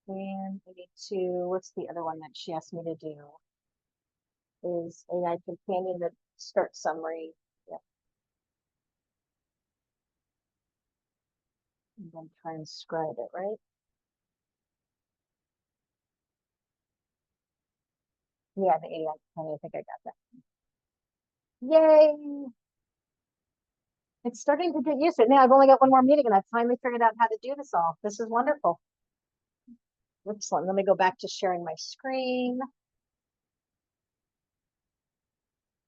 And I need to, what's the other one that she asked me to do? Is AI companion that start summary. Yep. And then transcribe it, right? Yeah, the AI companion, I think I got that. Yay! It's starting to get used to it. Now I've only got one more meeting and I've finally figured out how to do this all. This is wonderful. Excellent. Let me go back to sharing my screen.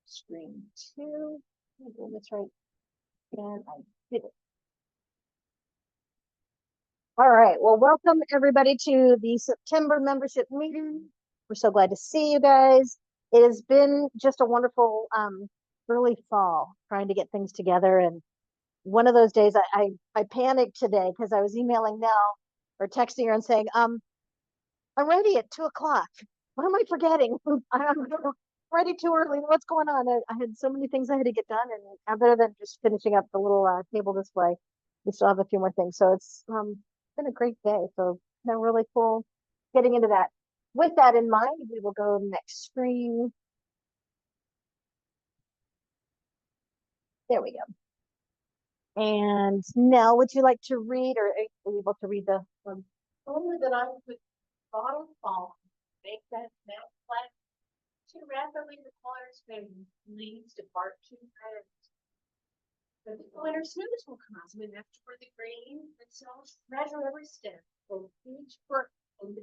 Screen 2. I'm doing this right. And I did it. All right. Well, welcome everybody to the September membership meeting. We're so glad to see you guys. It has been just a wonderful early fall trying to get things together. And one of those days I panicked today because I was emailing Nell or texting her and saying, I'm ready at 2 o'clock. What am I forgetting? I'm ready too early. What's going on? I had so many things I had to get done, and other than just finishing up the little table display, we still have a few more things. So it's been a great day. So really cool getting into that. With that in mind, we will go to the next screen. There we go. And Nell, would you like to read, or are you able to read the only that I would bottom fall, make that net flat too rapidly requires fading, leads to bark too fast. But the winter snows will come in after the grain and so measure every step, both each foot and the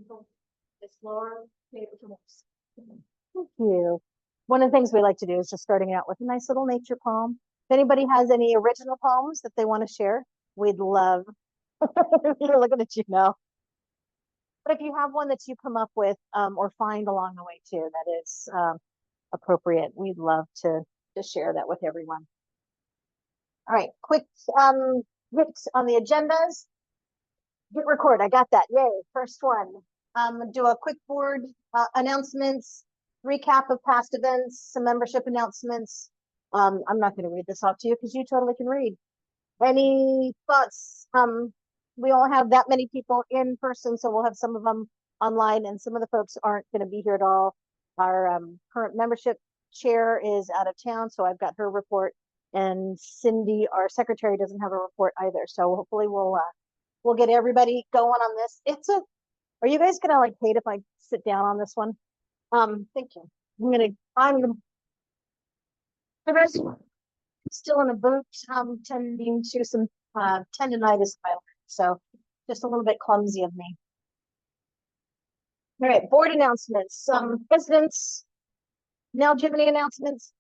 slower paper tools. Thank you. One of the things we like to do is just starting out with a nice little nature poem. If anybody has any original poems that they want to share, we'd love. You're looking at you now. But if you have one that you come up with or find along the way too, that is appropriate, we'd love to share that with everyone. All right, quick hits on the agendas. Hit record. I got that. Yay! First one. Do a quick board announcements, recap of past events, some membership announcements. I'm not going to read this off to you because you totally can read. Any thoughts? We all have that many people in person, so we'll have some of them online, and some of the folks aren't going to be here at all. Our current membership chair is out of town, so I've got her report, and Cindy, our secretary, doesn't have a report either. So hopefully we'll get everybody going on this. Are you guys gonna like hate if I sit down on this one? Thank you. The rest still in a boot, tending to some tendonitis, so just a little bit clumsy of me. All right, board announcements. Some presidents. Now, do you have any announcements?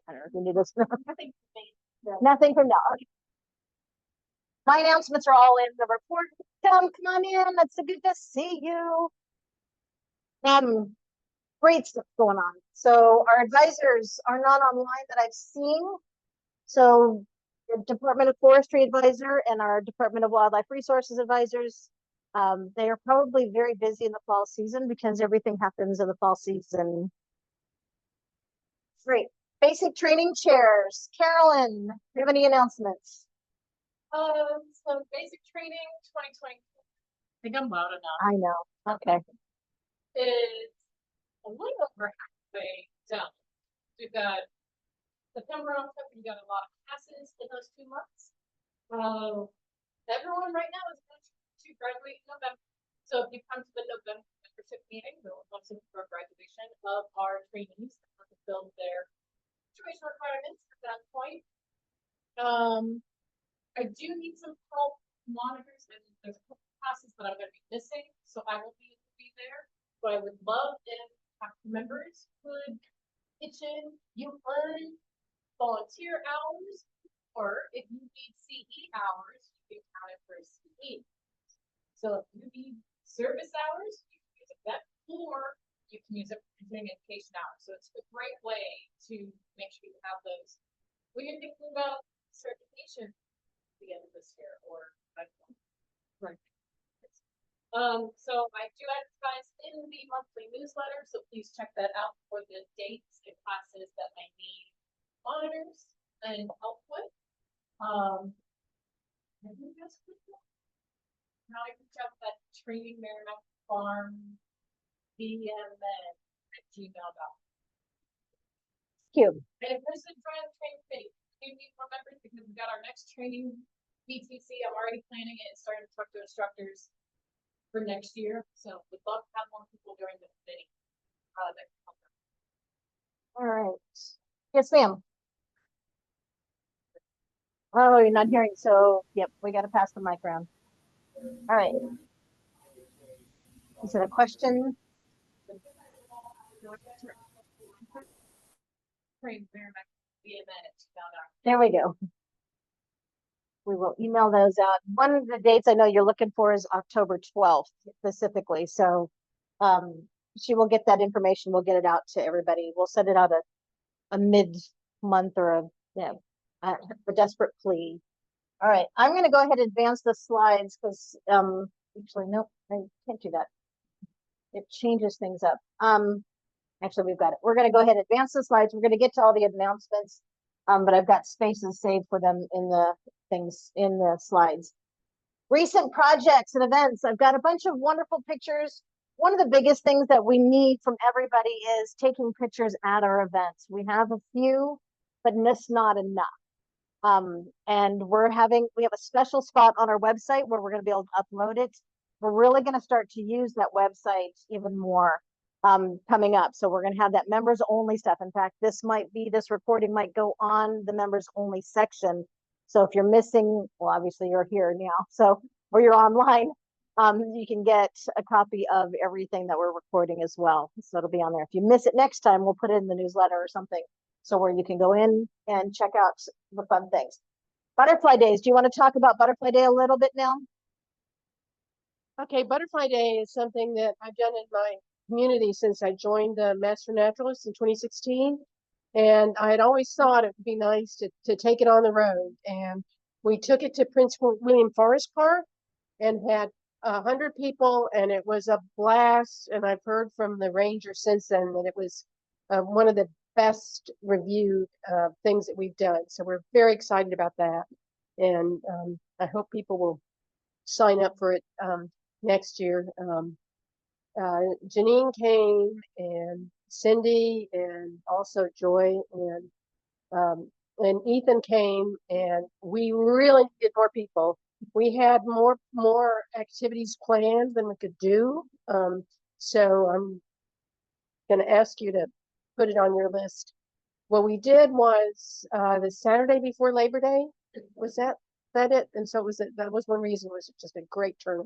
I don't know if you need this. Nothing from now. Okay. My announcements are all in the report. Come on in. It's so good to see you. Great stuff going on. So our advisors are not online that I've seen. So the Department of Forestry advisor and our Department of Wildlife Resources advisors, they are probably very busy in the fall season because everything happens in the fall season. Great. Basic training chairs. Carolyn, do you have any announcements? So basic training 2020. I think I'm loud enough. I know. Okay. Is a little over halfway done. We've got September on October, we got a lot of classes in those 2 months. Everyone right now is going to graduate in November. So if you come to the November membership meeting, we'll have some for graduation of our trainees that have fulfilled their situation requirements at that point. I do need some help monitors, and there's a couple classes that I'm going to be missing, so I will be there. So I would love if members could pitch in. You earn volunteer hours, or if you need CE hours, you can count it for CE. So if you need service hours, you can use it that, or you can use it for continuing education hours. So it's a great way to make sure you have those when you're thinking about certification at the end of this year, or right. So I do advertise in the monthly newsletter, so please check that out for the dates and classes that I need monitors and help with. I think that's pretty cool. Now I can check that training Merrimac Farm BMN@gmail.com. Cute. And if there's a training committee, we need more members because we got our next training BTC. I'm already planning it, starting to talk to instructors for next year. So we'd love to have more people during the committee. That can help them. All right. Yes, ma'am. Oh, you're not hearing. So, yep, we got to pass the mic around. All right. Is it a question? Train Merrimac BMN@gmail.com. There we go. We will email those out. One of the dates I know you're looking for is October 12th specifically. So she will get that information. We'll get it out to everybody. We'll send it out a mid-month or a desperate plea. All right. I'm going to go ahead and advance the slides because actually, nope, I can't do that. It changes things up. Actually, we've got it. We're going to go ahead and advance the slides. We're going to get to all the announcements, but I've got spaces saved for them in the things in the slides. Recent projects and events. I've got a bunch of wonderful pictures. One of the biggest things that we need from everybody is taking pictures at our events. We have a few, but that's not enough. And we have a special spot on our website where we're going to be able to upload it. We're really going to start to use that website even more coming up. So we're going to have that members only stuff. In fact, this recording might go on the members only section. So if you're missing, well, obviously you're here now, so, or you're online, you can get a copy of everything that we're recording as well. So it'll be on there. If you miss it next time, we'll put it in the newsletter or something. So where you can go in and check out the fun things. Butterfly Days. Do you want to talk about Butterfly Day a little bit now? Okay, Butterfly Day is something that I've done in my community since I joined the Master Naturalist in 2016. And I had always thought it would be nice to take it on the road. And we took it to Prince William Forest Park and had 100 people, and it was a blast. And I've heard from the ranger since then that it was one of the best reviewed things that we've done. So we're very excited about that. And I hope people will sign up for it next year. Janine came, and Cindy, and also Joy, and Ethan came, and we really needed more people. We had more activities planned than we could do. So I'm going to ask you to put it on your list. What we did was the Saturday before Labor Day. Was that it? And so that was one reason. It was just a great turnout.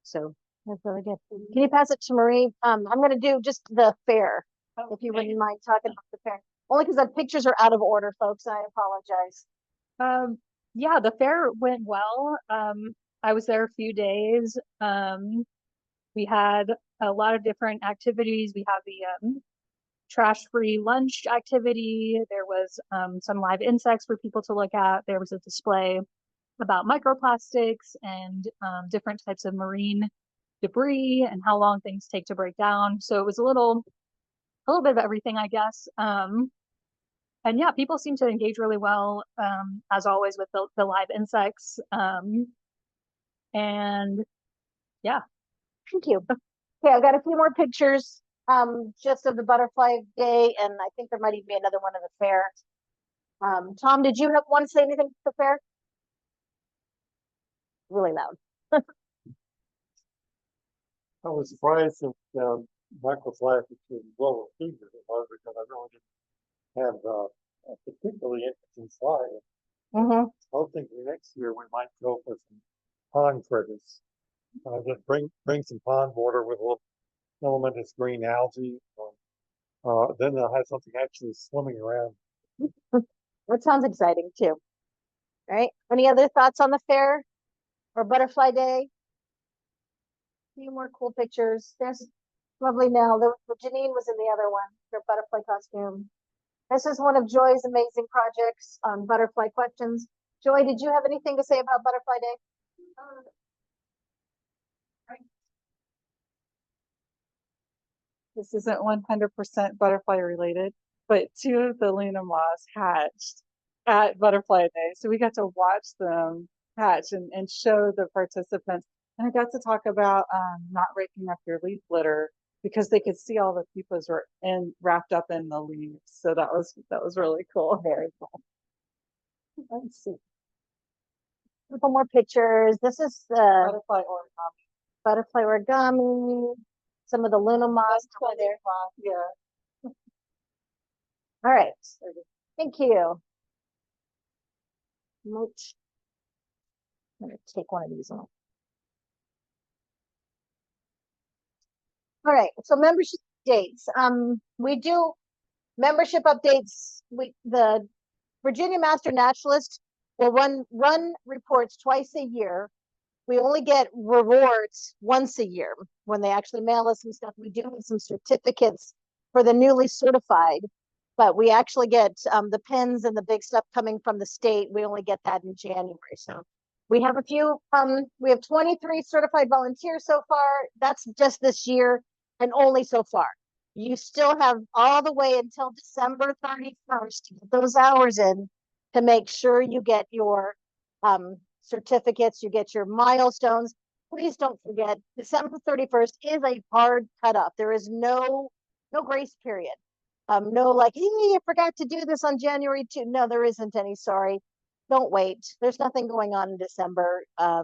So that's really good. Can you pass it to Marie? I'm going to do just the fair, if you wouldn't mind talking about the fair. Only because the pictures are out of order, folks. I apologize. Yeah, the fair went well. I was there a few days. We had a lot of different activities. We had the trash-free lunch activity. There was some live insects for people to look at. There was a display about microplastics and different types of marine debris and how long things take to break down. So it was a little bit of everything, I guess. And yeah, people seem to engage really well, as always, with the live insects. And yeah. Thank you. Okay, I've got a few more pictures just of the Butterfly Day, and I think there might even be another one of the fair. Tom, did you want to say anything to the fair? Really loud. I was surprised that microplastics was well received as it was, because I really didn't have a particularly interesting slide. Mm-hmm. I was thinking next year we might go for some pond critters. Just bring some pond water with a little element of green algae. Then they'll have something actually swimming around. That sounds exciting too. All right. Any other thoughts on the fair or Butterfly Day? A few more cool pictures. There's lovely Nell. Janine was in the other one, her butterfly costume. This is one of Joy's amazing projects on butterfly questions. Joy, did you have anything to say about Butterfly Day? This isn't 100% butterfly related, but two of the Luna moths hatched at Butterfly Day. So we got to watch them patch and show the participants. And I got to talk about not raking up your leaf litter because they could see all the peepers were wrapped up in the leaves. So that was really cool. Very cool. Let's see. A couple more pictures. This is the Butterfly origami. butterfly origami, some of the Luna moths over there. Yeah. All right. Thank you. Much. I'm gonna take one of these off. All right, so membership dates. We do membership updates. The Virginia Master Naturalist will run reports twice a year. We only get rewards once a year when they actually mail us some stuff. We do have some certificates for the newly certified, but we actually get the pins and the big stuff coming from the state. We only get that in January. So we have a few, we have 23 certified volunteers so far. That's just this year and only so far. You still have all the way until December 31st to get those hours in to make sure you get your certificates, you get your milestones. Please don't forget, December 31st is a hard cutoff. There is no grace period. No, like, hey, I forgot to do this on January 2. No, there isn't any. Sorry. Don't wait. There's nothing going on in December,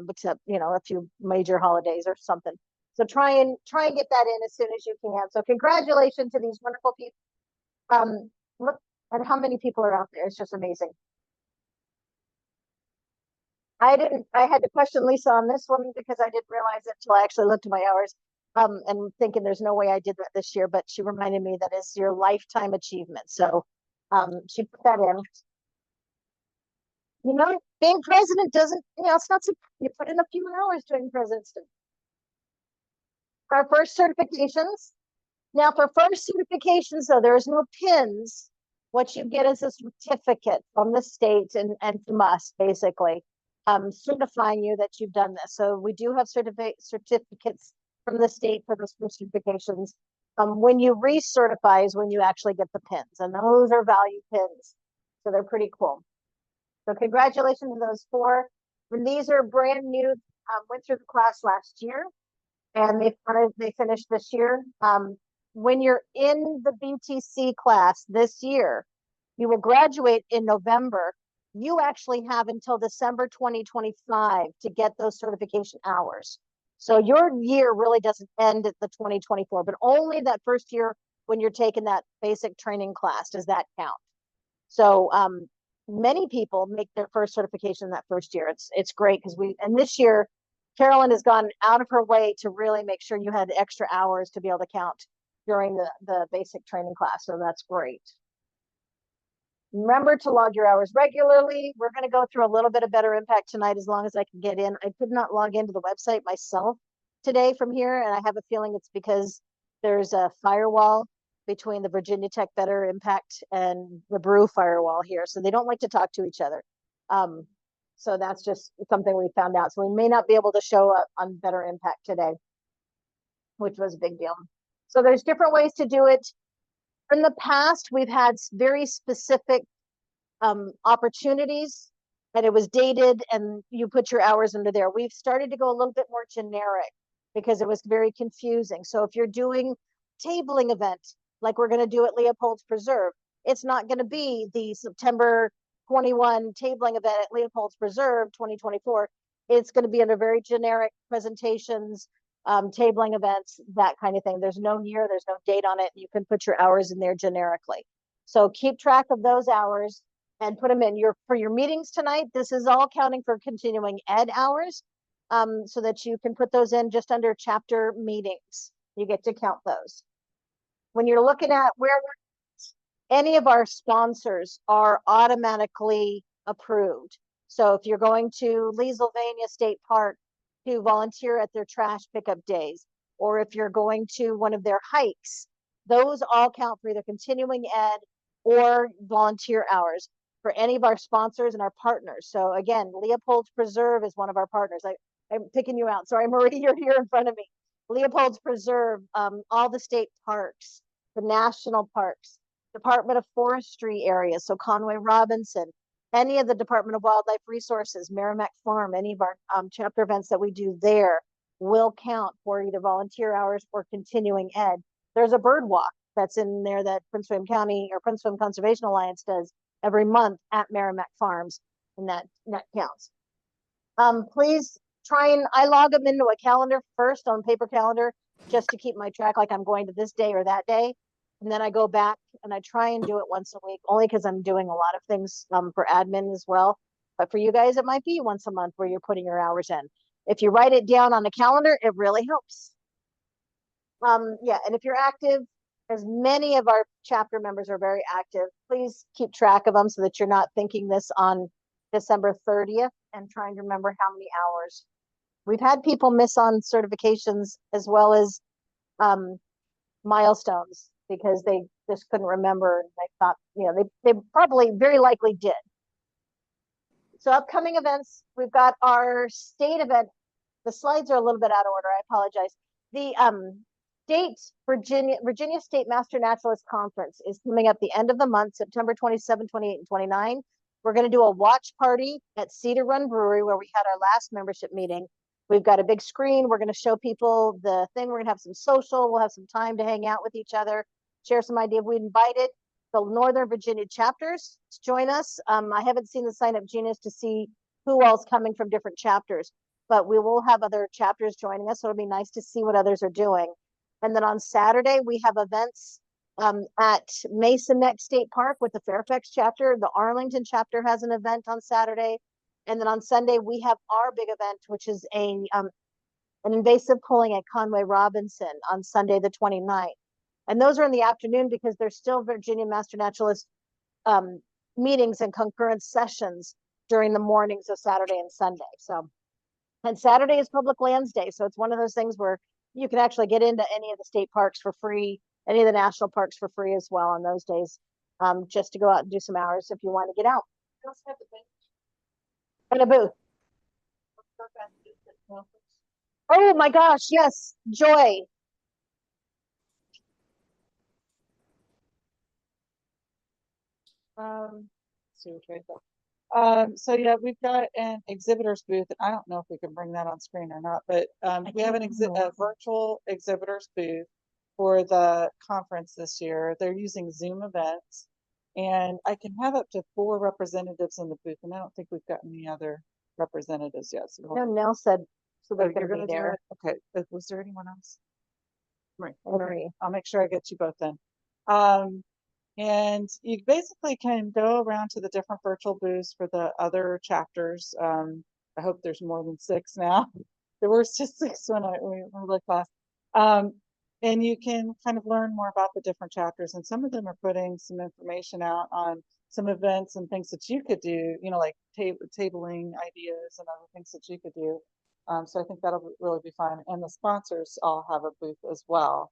except, a few major holidays or something. So try and get that in as soon as you can. So congratulations to these wonderful people. Look at how many people are out there. It's just amazing. I had to question Lisa on this one because I didn't realize it until I actually looked at my hours. And thinking there's no way I did that this year, but she reminded me that is your lifetime achievement. So she put that in. Being president doesn't, it's not so, you put in a few hours doing President's Day. Our first certifications. Now for first certifications, though, there's no pins. What you get is a certificate from the state and from us, basically, certifying you that you've done this. So we do have certificates from the state for those first certifications. When you recertify is when you actually get the pins, and those are value pins. So they're pretty cool. So congratulations to those 4. And these are brand new, went through the class last year, and they finished this year. When you're in the BTC class this year, you will graduate in November. You actually have until December 2025 to get those certification hours. So your year really doesn't end at the 2024, but only that first year when you're taking that basic training class does that count. So many people make their first certification that first year. It's great because and this year Carolyn has gone out of her way to really make sure you had extra hours to be able to count during the basic training class. So that's great. Remember to log your hours regularly. We're going to go through a little bit of Better Impact tonight as long as I can get in. I could not log into the website myself today from here, and I have a feeling it's because there's a firewall between the Virginia Tech Better Impact and the Brew firewall here, so they don't like to talk to each other. So that's just something we found out. So we may not be able to show up on Better Impact today, which was a big deal. So there's different ways to do it. In the past, we've had very specific opportunities, and it was dated, and you put your hours into there. We've started to go a little bit more generic because it was very confusing. So if you're doing tabling event, like we're going to do at Leopold's Preserve, it's not going to be the September 21 tabling event at Leopold's Preserve 2024. It's going to be under very generic presentations, tabling events, that kind of thing. There's no year, there's no date on it. You can put your hours in there generically. So keep track of those hours and put them in for your meetings tonight. This is all counting for continuing ed hours, so that you can put those in just under chapter meetings. You get to count those. When you're looking at any of our sponsors are automatically approved. So if you're going to Leesylvania State Park to volunteer at their trash pickup days, or if you're going to one of their hikes, those all count for either continuing ed or volunteer hours for any of our sponsors and our partners. So again, Leopold's Preserve is one of our partners. I'm picking you out. Sorry, Marie, you're here in front of me. Leopold's Preserve, all the state parks, the national parks, Department of Forestry areas, so Conway Robinson, any of the Department of Wildlife Resources, Merrimac Farm, any of our chapter events that we do there will count for either volunteer hours or continuing ed. There's a bird walk that's in there that Prince William County or Prince William Conservation Alliance does every month at Merrimac Farms, and that counts. Please try and I log them into a calendar first on paper calendar just to keep my track, like I'm going to this day or that day. And then I go back and I try and do it once a week, only because I'm doing a lot of things for admin as well. But for you guys, it might be once a month where you're putting your hours in. If you write it down on the calendar, it really helps. Yeah, and if you're active, as many of our chapter members are very active, please keep track of them so that you're not thinking this on December 30th and trying to remember how many hours. We've had people miss on certifications as well as milestones because they just couldn't remember. They thought, you know, they probably very likely did. So upcoming events, we've got our state event. The slides are a little bit out of order. I apologize. The Virginia State Master Naturalist Conference is coming up the end of the month, September 27, 28, and 29. We're going to do a watch party at Cedar Run Brewery where we had our last membership meeting. We've got a big screen. We're going to show people the thing. We're going to have some social. We'll have some time to hang out with each other, share some ideas. We invited the Northern Virginia chapters to join us. I haven't seen the sign up Genius to see who else coming from different chapters, but we will have other chapters joining us. So it'll be nice to see what others are doing. And then on Saturday, we have events at Mason Neck State Park with the Fairfax chapter. The Arlington chapter has an event on Saturday. And then on Sunday, we have our big event, which is an invasive pulling at Conway Robinson on Sunday, the 29th. And those are in the afternoon because there's still Virginia Master Naturalist meetings and concurrent sessions during the mornings of Saturday and Sunday. So, and Saturday is Public Lands Day. So it's one of those things where you can actually get into any of the state parks for free, any of the national parks for free as well on those days, just to go out and do some hours if you want to get out. And a booth. Oh my gosh, yes, Joy. See which way to go. So yeah, we've got an exhibitors booth, and I don't know if we can bring that on screen or not, but we have a virtual exhibitors booth for the conference this year. They're using Zoom events, and I can have up to 4 representatives in the booth, and I don't think we've got any other representatives yet. So No, Nell said so they're you're going to be there. Okay, was there anyone else? Right. Marie. I'll make sure I get you both then. And you basically can go around to the different virtual booths for the other chapters. I hope there's more than 6 now. There were just 6 when we looked last. And you can kind of learn more about the different chapters. And some of them are putting some information out on some events and things that you could do, you know, like tabling ideas and other things that you could do. So I think that'll really be fun. And the sponsors all have a booth as well.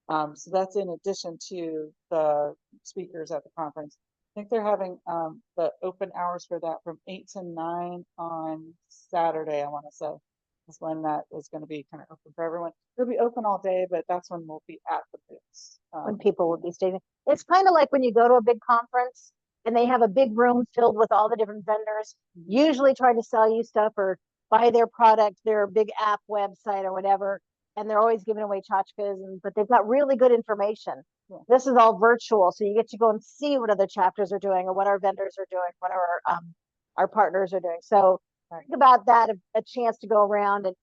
So that's in addition to the speakers at the conference. I think they're having the open hours for that from 8 to 9 on Saturday, I want to say, is when that is going to be kind of open for everyone. It'll be open all day, but that's when we'll be at the booths. When people will be staying. It's kind of like when you go to a big conference and they have a big room filled with all the different vendors, usually trying to sell you stuff or buy their product, their big app website or whatever. And they're always giving away tchotchkes, but they've got really good information. Yeah. This is all virtual, so you get to go and see what other chapters are doing or what our vendors are doing, what our partners are doing. So think about that, a chance to go around and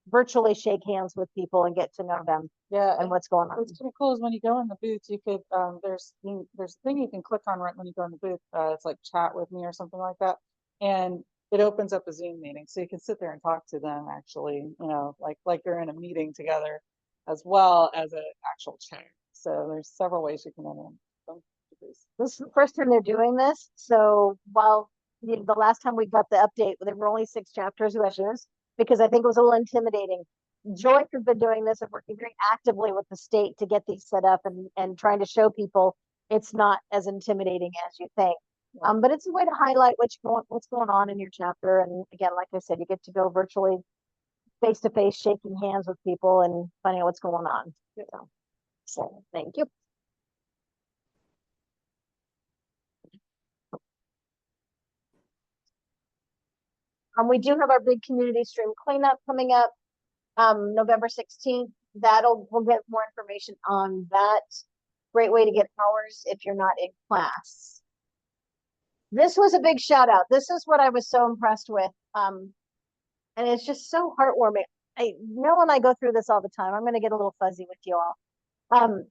virtually shake hands with people and get to know them. Yeah, and what's going on. What's pretty cool is when you go in the booth, you could there's a thing you can click on right when you go in the booth. It's like chat with me or something like that, and it opens up a Zoom meeting, so you can sit there and talk to them actually, you know, like you're in a meeting together, as well as an actual chat. So there's several ways you can enter. This is the first time they're doing this. So while the last time we got the update, there were only 6 chapters who issues because I think it was a little intimidating. Joyce has been doing this and working very actively with the state to get these set up and trying to show people it's not as intimidating as you think. But it's a way to highlight what's going on in your chapter. And again, like I said, you get to go virtually face to face, shaking hands with people and finding out what's going on. So thank you. We do have our big community stream cleanup coming up, November 16th. We'll get more information on that. Great way to get hours if you're not in class. This was a big shout out. This is what I was so impressed with. And it's just so heartwarming. Mel and I go through this all the time. I'm going to get a little fuzzy with you all.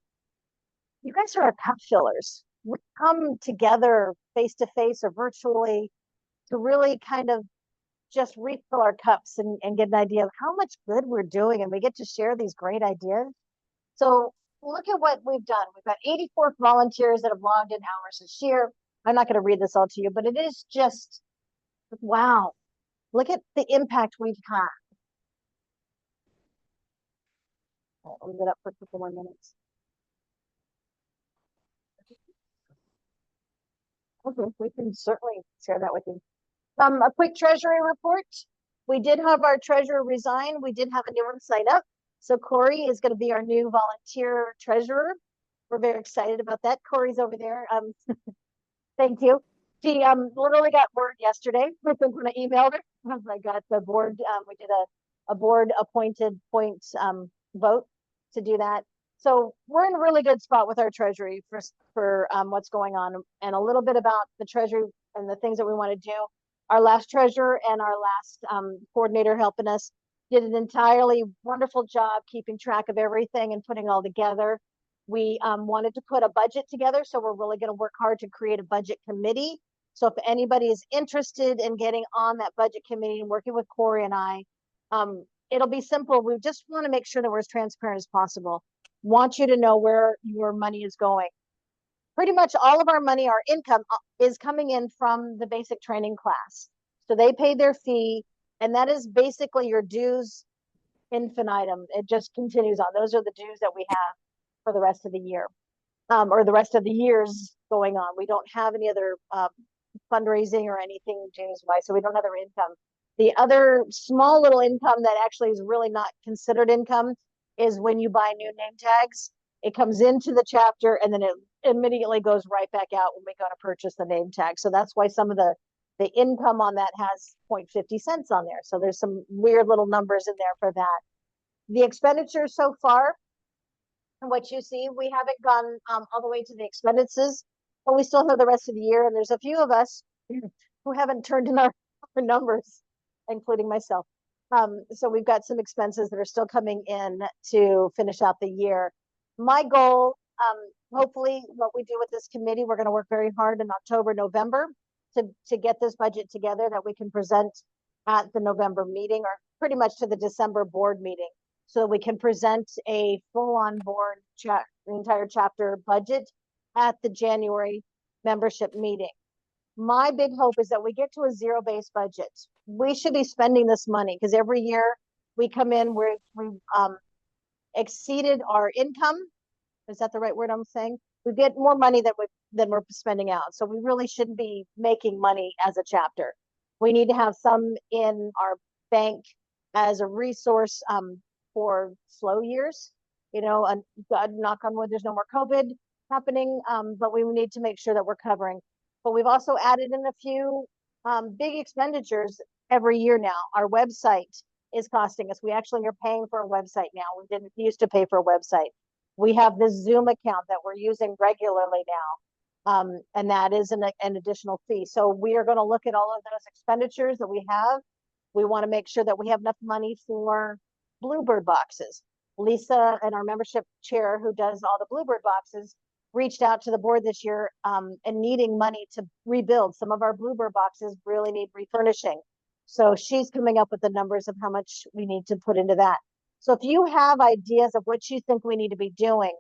You guys are our cup fillers. We come together face to face or virtually to really kind of just refill our cups and get an idea of how much good we're doing. And we get to share these great ideas. So look at what we've done. We've got 84 volunteers that have logged in hours this year. I'm not going to read this all to you, but it is just, wow. Look at the impact we've had. I'll leave it up for a couple more minutes. Okay, we can certainly share that with you. A quick treasury report. We did have our treasurer resign. We did have a new one sign up. So Corey is going to be our new volunteer treasurer. We're very excited about that. Corey's over there. Thank you. She literally got word yesterday. I think when I emailed her, I got the board. We did a board appointed point vote to do that. So we're in a really good spot with our treasury for what's going on, and a little bit about the treasury and the things that we want to do. Our last treasurer and our last coordinator helping us did an entirely wonderful job keeping track of everything and putting it all together. We wanted to put a budget together, so we're really going to work hard to create a budget committee. So if anybody is interested in getting on that budget committee and working with Corey and I, it'll be simple. We just want to make sure that we're as transparent as possible. Want you to know where your money is going. Pretty much all of our money, our income is coming in from the basic training class. So they pay their fee, and that is basically your dues infinitum. It just continues on. Those are the dues that we have for the rest of the year, or the rest of the years going on. We don't have any other fundraising or anything dues wise, so we don't have other income. The other small little income that actually is really not considered income is when you buy new name tags. It comes into the chapter and then it immediately goes right back out when we go to purchase the name tag. So that's why some of the income on that has 0.50 cents on there. So there's some weird little numbers in there for that. The expenditures so far, what you see, we haven't gone all the way to the expenses, but we still have the rest of the year. And there's a few of us who haven't turned in our numbers, including myself. So we've got some expenses that are still coming in to finish out the year. My goal, hopefully what we do with this committee, we're going to work very hard in October, November to get this budget together that we can present at the November meeting, or pretty much to the December board meeting, so we can present a full-on board the entire chapter budget at the January membership meeting. My big hope is that we get to a zero-based budget. We should be spending this money because every year we come in where we've exceeded our income. Is that the right word I'm saying? We get more money than we're spending out. So we really shouldn't be making money as a chapter. We need to have some in our bank as a resource for slow years. You know, and God knock on wood, there's no more COVID happening, but we need to make sure that we're covering. But we've also added in a few big expenditures every year now. Our website is costing us. We actually are paying for a website now. We didn't used to pay for a website. We have this Zoom account that we're using regularly now, and that is an additional fee. So we are going to look at all of those expenditures that we have. We want to make sure that we have enough money for Bluebird boxes. Lisa and our membership chair, who does all the Bluebird boxes, reached out to the board this year and needing money to rebuild. Some of our Bluebird boxes really need refurnishing. So she's coming up with the numbers of how much we need to put into that. So if you have ideas of what you think we need to be doing,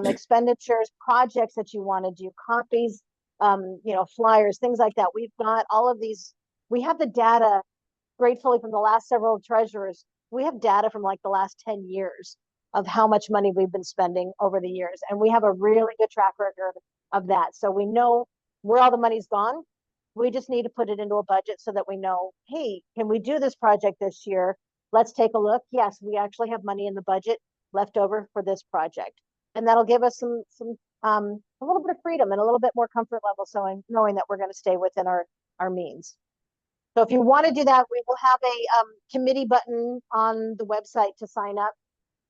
expenditures, projects that you want to do, copies, you know, flyers, things like that. We've got all of these. We have the data, gratefully, from the last several treasurers. We have data from like the last 10 years of how much money we've been spending over the years. And we have a really good track record of that. So we know where all the money's gone. We just need to put it into a budget so that we know, hey, can we do this project this year? Let's take a look. Yes, we actually have money in the budget left over for this project. And that'll give us some a little bit of freedom and a little bit more comfort level, so knowing that we're going to stay within our means. So if you want to do that, we will have a committee button on the website to sign up.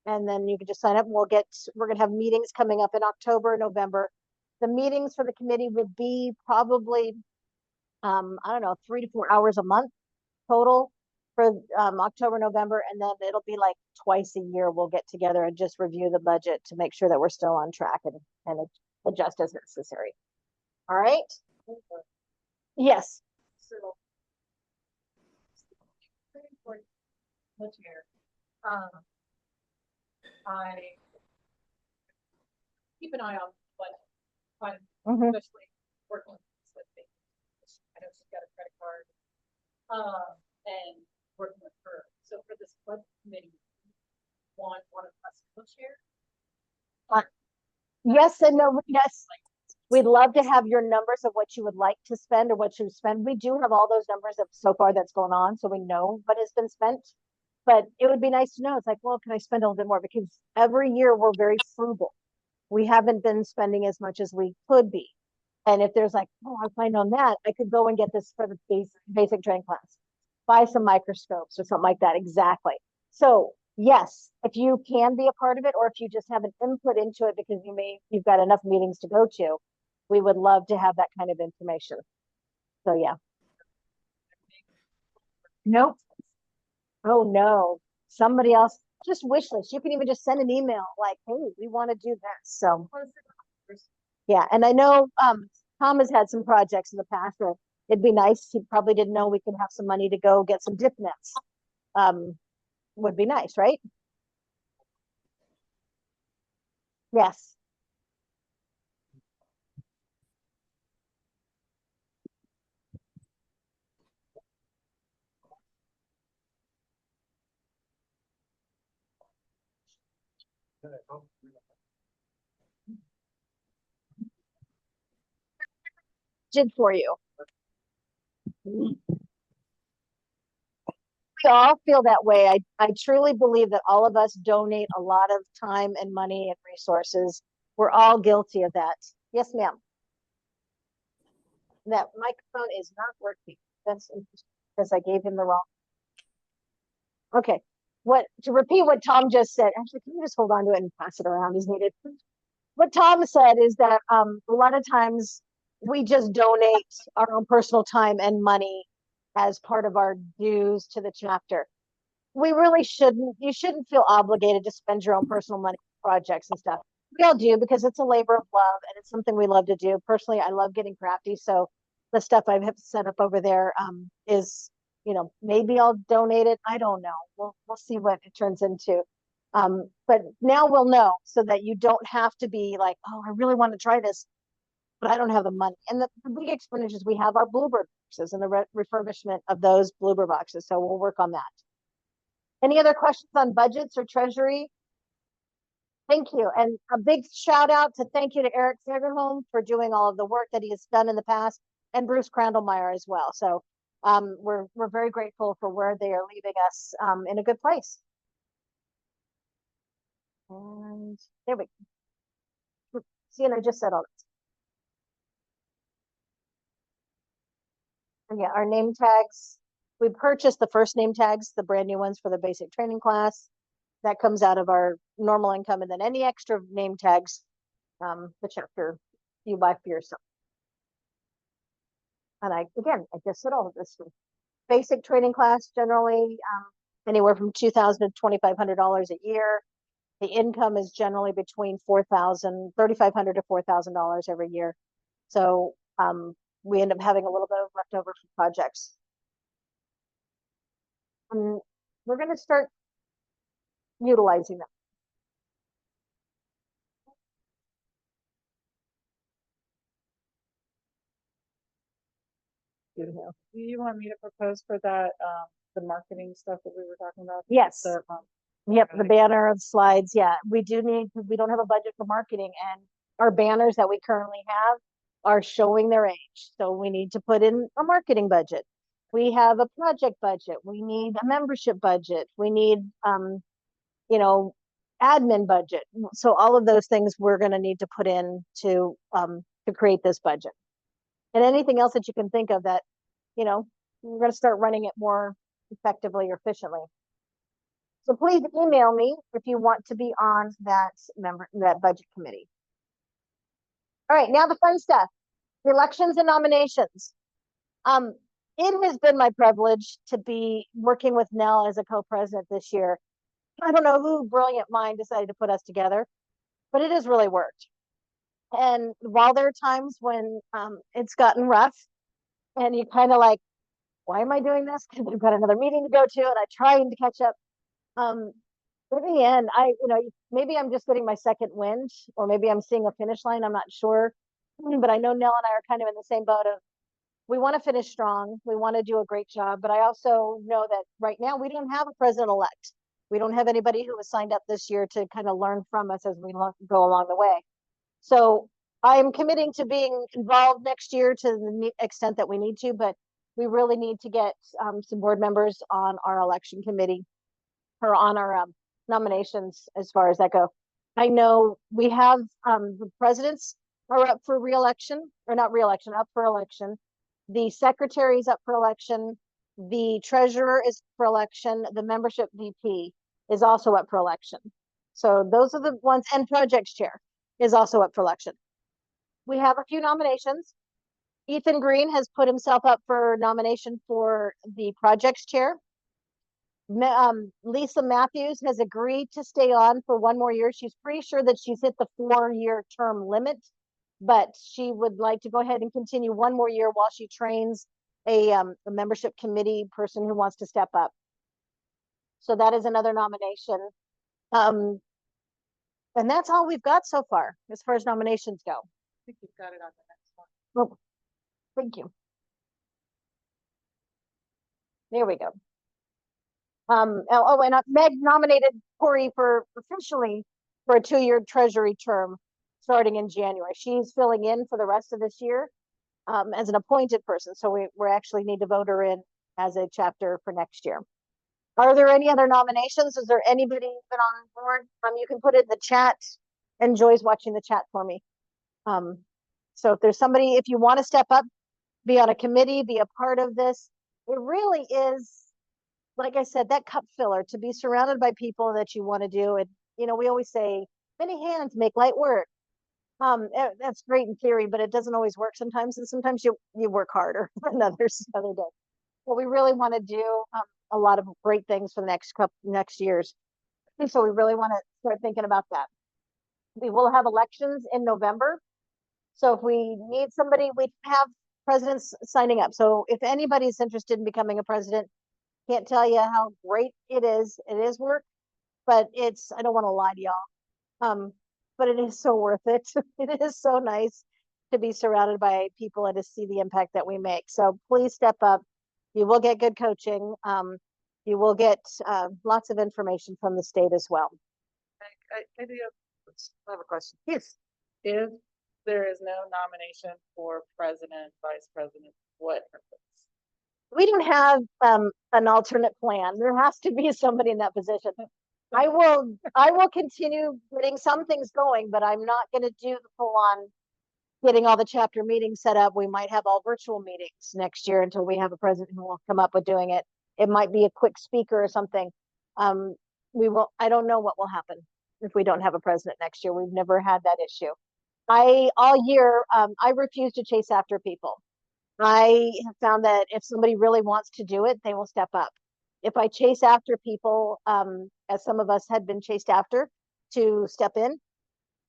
And then you can just sign up and we're going to have meetings coming up in October, November. The meetings for the committee would be probably, I don't know, 3 to 4 hours a month total for October, November. And then it'll be like twice a year we'll get together and just review the budget to make sure that we're still on track and adjust as necessary. All right. Yes. So. Very important this year. I keep an eye on what, Mhm. especially working with me. I know she's got a credit card, and working with her. So for this budget committee, want one of us to co-chair? Yes and no. Yes. We'd love to have your numbers of what you would like to spend or what you spend. We do have all those numbers of so far that's going on, so we know what has been spent. But it would be nice to know. It's like, well, can I spend a little bit more? Because every year we're very frugal. We haven't been spending as much as we could be. And if there's like, oh, I find on that, I could go and get this for the basic training class, buy some microscopes or something like that. Exactly. So yes, if you can be a part of it, or if you just have an input into it because you've got enough meetings to go to, we would love to have that kind of information. So yeah. Nope. Oh no. Somebody else, just wish list. You can even just send an email like, hey, we want to do this. So yeah, and I know Tom has had some projects in the past where it'd be nice. He probably didn't know we could have some money to go get some dip nets. Would be nice, right? Yes. Did for you. We all feel that way. I truly believe that all of us donate a lot of time and money and resources. We're all guilty of that. Yes, ma'am. That microphone is not working. That's interesting because I gave him the wrong. Okay. To repeat what Tom just said, actually, can you just hold on to it and pass it around as needed? What Tom said is that a lot of times we just donate our own personal time and money as part of our dues to the chapter. We really shouldn't. You shouldn't feel obligated to spend your own personal money on projects and stuff. We all do because it's a labor of love and it's something we love to do. Personally, I love getting crafty, so the stuff I have set up over there is, maybe I'll donate it. I don't know. We'll see what it turns into. But now we'll know so that you don't have to be like, oh, I really want to try this, but I don't have the money. And the big expenditures we have are Bluebird boxes and the refurbishment of those Bluebird boxes. So we'll work on that. Any other questions on budgets or treasury? Thank you. And a big shout out to thank you to Eric Fagerholm for doing all of the work that he has done in the past, and Bruce Crandallmeyer as well. So we're very grateful for where they are leaving us in a good place. And there we go. See, and I just said all this. And yeah, our name tags. We purchased the first name tags, the brand new ones for the basic training class. That comes out of our normal income, and then any extra name tags, the chapter you buy for yourself. And I just said all of this. Basic training class generally anywhere from $2,000 to $2,500 a year. The income is generally between $3,500 to $4,000 every year. So we end up having a little bit of leftover for projects. And we're going to start utilizing them. Do you want me to propose for that, the marketing stuff that we were talking about? Yes. The, Yep, the banner of slides. Yeah, we don't have a budget for marketing, and our banners that we currently have are showing their age. So we need to put in a marketing budget. We have a project budget. We need a membership budget. We need, admin budget. So all of those things we're going to need to put in to create this budget. And anything else that you can think of that, we're gonna start running it more effectively or efficiently. So please email me if you want to be on that budget committee. All right, now the fun stuff, elections and nominations. It has been my privilege to be working with Nell as a co-president this year. I don't know who brilliant mind decided to put us together, but it has really worked. And while there are times when it's gotten rough and you kind of like, why am I doing this? Because I've got another meeting to go to and I'm trying to catch up. In the end, maybe I'm just getting my second wind, or maybe I'm seeing a finish line. I'm not sure. But I know Nell and I are kind of in the same boat of, we want to finish strong. We want to do a great job. But I also know that right now we don't have a president-elect. We don't have anybody who has signed up this year to kind of learn from us as we go along the way. So I'm committing to being involved next year to the extent that we need to, but we really need to get some board members on our election committee or on our nominations as far as that go. I know we have the presidents are up for re-election, or not re-election, up for election. The secretary is up for election. The treasurer is for election. The membership VP is also up for election. So those are the ones, and projects chair is also up for election. We have a few nominations. Ethan Green has put himself up for nomination for the projects chair. Lisa Matthews has agreed to stay on for one more year. She's pretty sure that she's hit the 4-year term limit, but she would like to go ahead and continue one more year while she trains a membership committee person who wants to step up. So that is another nomination. And that's all we've got so far as nominations go. I think you've got it on the next one. Oh, thank you. There we go. And Meg nominated Corey for officially for a 2-year treasury term starting in January. She's filling in for the rest of this year as an appointed person. So we actually need to vote her in as a chapter for next year. Are there any other nominations? Is there anybody been on board? You can put it in the chat, and Joy's watching the chat for me. So if there's somebody, if you want to step up, be on a committee, be a part of this, it really is, like I said, that cup filler, to be surrounded by people that you want to do. And, we always say, many hands make light work. That's great in theory, but it doesn't always work sometimes. And sometimes you work harder than others other days. Well, we really want to do a lot of great things for the next years. And so we really want to start thinking about that. We will have elections in November. So if we need somebody, we have presidents signing up. So if anybody's interested in becoming a president, can't tell you how great it is. It is work, but I don't want to lie to y'all. But it is so worth it. It is so nice to be surrounded by people and to see the impact that we make. So please step up. You will get good coaching. You will get lots of information from the state as well. I have a question. Yes. If there is no nomination for president, vice president, what happens? We don't have an alternate plan. There has to be somebody in that position. I will continue getting some things going, but I'm not going to do the full on getting all the chapter meetings set up. We might have all virtual meetings next year until we have a president who will come up with doing it. It might be a quick speaker or something. I don't know what will happen if we don't have a president next year. We've never had that issue. All year, I refuse to chase after people. I have found that if somebody really wants to do it, they will step up. If I chase after people, as some of us had been chased after to step in,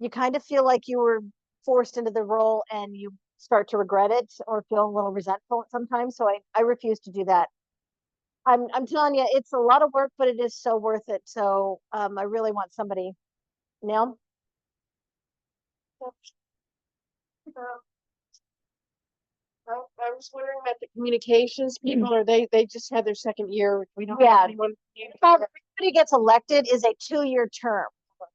you kind of feel like you were forced into the role and you start to regret it or feel a little resentful sometimes. So I refuse to do that. I'm telling you, it's a lot of work, but it is so worth it. So I really want somebody. Neil? I was wondering about the communications people, or they just had their second year. We don't Yeah. have anyone. Everybody gets elected is a 2-year term.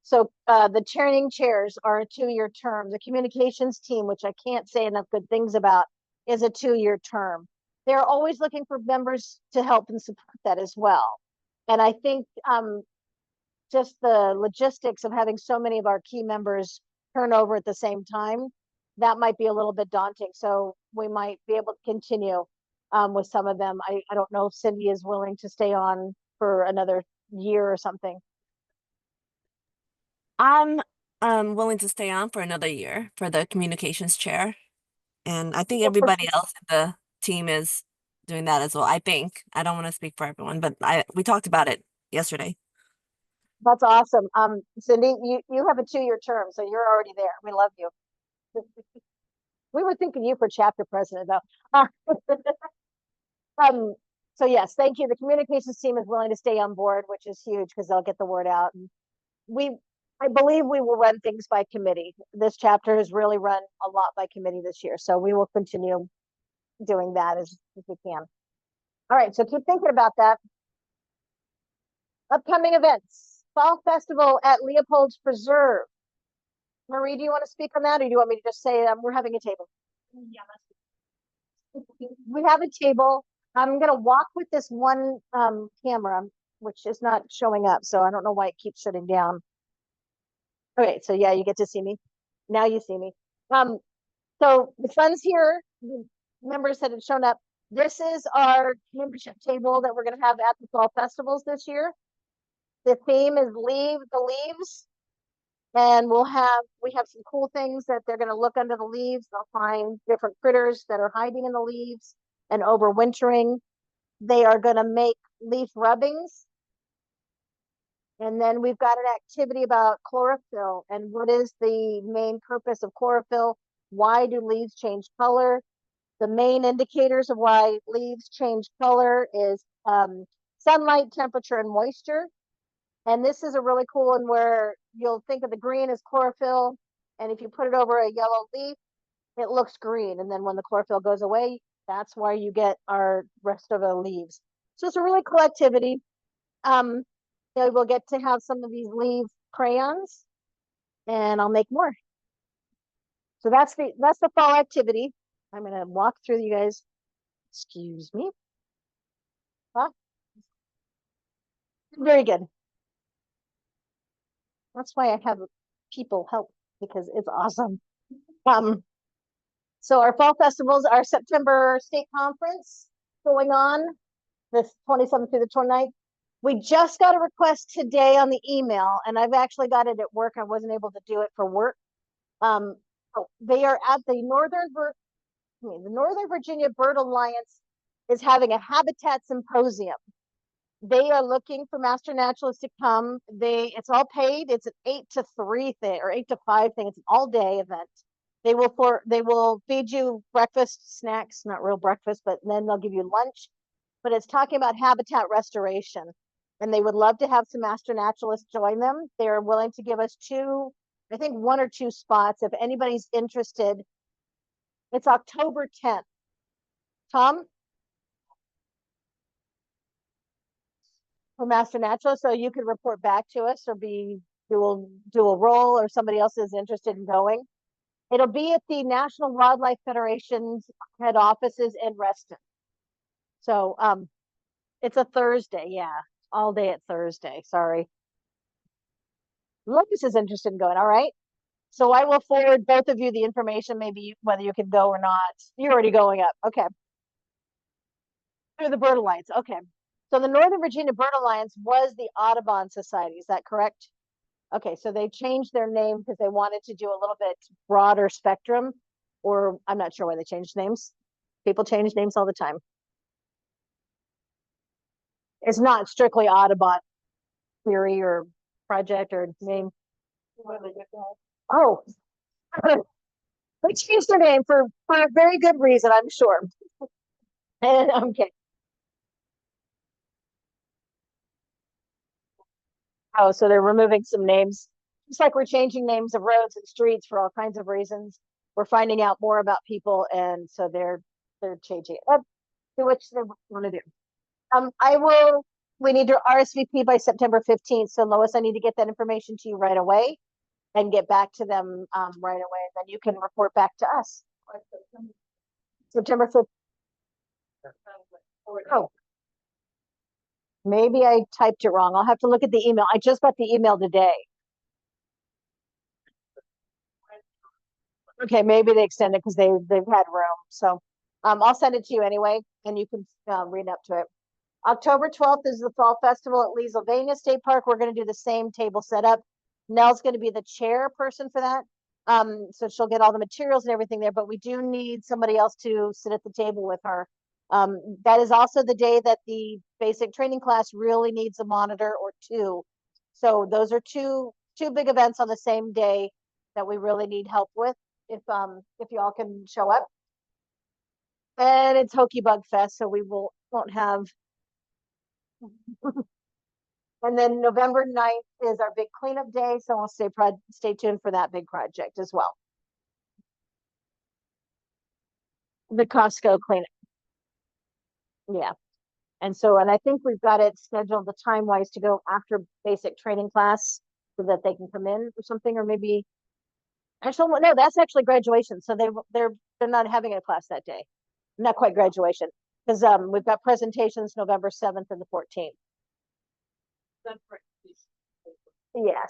So the chairs are a 2-year term. The communications team, which I can't say enough good things about, is a 2-year term. They're always looking for members to help and support that as well. And I think just the logistics of having so many of our key members turn over at the same time, that might be a little bit daunting. So we might be able to continue. with some of them. I don't know if Cindy is willing to stay on for another year or something. I'm willing to stay on for another year for the communications chair. And I think Well, everybody else in the team is doing that as well. I think. I don't want to speak for everyone, but we talked about it yesterday. That's awesome. Cindy, you have a 2-year term, so you're already there. We love you. We were thinking you for chapter president though. Um, so yes, thank you. The communications team is willing to stay on board, which is huge because they'll get the word out. And I believe we will run things by committee. This chapter has really run a lot by committee this year, so we will continue doing that as we can. All right, so keep thinking about that. Upcoming events, Fall Festival at Leopold's Preserve. Marie, do you want to speak on that, or do you want me to just say we're having a table? Yeah, We have a table. I'm gonna walk with this one camera, which is not showing up, so I don't know why it keeps shutting down. Okay, so yeah, you get to see me. Now you see me. So the funds here, the members that have shown up. This is our membership table that we're gonna have at the fall festivals this year. The theme is Leave the Leaves. And we have some cool things that they're gonna look under the leaves. They'll find different critters that are hiding in the leaves and overwintering. They are gonna make leaf rubbings. And then we've got an activity about chlorophyll and what is the main purpose of chlorophyll? Why do leaves change color? The main indicators of why leaves change color is sunlight, temperature, and moisture. And this is a really cool one where you'll think of the green as chlorophyll. And if you put it over a yellow leaf, it looks green. And then when the chlorophyll goes away, that's why you get our rest of the leaves. So it's a really cool activity. We'll get to have some of these leaf crayons and I'll make more. So that's the fall activity. I'm gonna walk through you guys. Excuse me. Huh? Very good. That's why I have people help because it's awesome. So our fall festivals, our September state conference going on this 27th through the 29th. We just got a request today on the email, and I've actually got it at work. I wasn't able to do it for work. They are at the Northern Virginia Bird Alliance is having a habitat symposium. They are looking for master naturalists to come. It's all paid. It's an 8 to 3 thing or 8 to 5 thing. It's an all day event. They will feed you breakfast, snacks, not real breakfast, but then they'll give you lunch. But it's talking about habitat restoration. And they would love to have some master naturalists join them. They're willing to give us 1 or 2 spots if anybody's interested. It's October 10th. Tom? For master naturalist, so you could report back to us or do a role or somebody else is interested in going. It'll be at the National Wildlife Federation's head offices in Reston. So it's a Thursday, yeah. All day at Thursday. Sorry. Lucas is interested in going, all right. So I will forward both of you the information, maybe whether you can go or not. You're already going up. Okay. Through the Bird Alliance. Okay. So the Northern Virginia Bird Alliance was the Audubon Society. Is that correct? Okay, so they changed their name because they wanted to do a little bit broader spectrum, or I'm not sure why they changed names. People change names all the time. It's not strictly Audubon theory or project or name. Oh, they changed their name for a very good reason, I'm sure. And okay. Oh, so they're removing some names. Just like we're changing names of roads and streets for all kinds of reasons. We're finding out more about people, and so they're changing it up to which they want to do. We need to RSVP by September 15th. So Lois, I need to get that information to you right away and get back to them right away. Then you can report back to us. September 5th. Oh, maybe I typed it wrong. I'll have to look at the email. I just got the email today. Okay, maybe they extended because they've had room. So I'll send it to you anyway, and you can read up to it. October 12th is the Fall Festival at Leesylvania State Park. We're going to do the same table setup. Nell's going to be the chairperson for that. So she'll get all the materials and everything there, but we do need somebody else to sit at the table with her. That is also the day that the basic training class really needs a monitor or two. So those are two big events on the same day that we really need help with. If y'all can show up. And it's Hokey Bug Fest, so we won't have. And then November 9th is our big cleanup day, so we'll stay tuned for that big project as well. The Costco cleanup. Yeah. And I think we've got it scheduled the time wise to go after basic training class so that they can come in or something, or maybe actually no, that's actually graduation. So they're not having a class that day. Not quite graduation, because we've got presentations November 7th and the 14th. Yeah,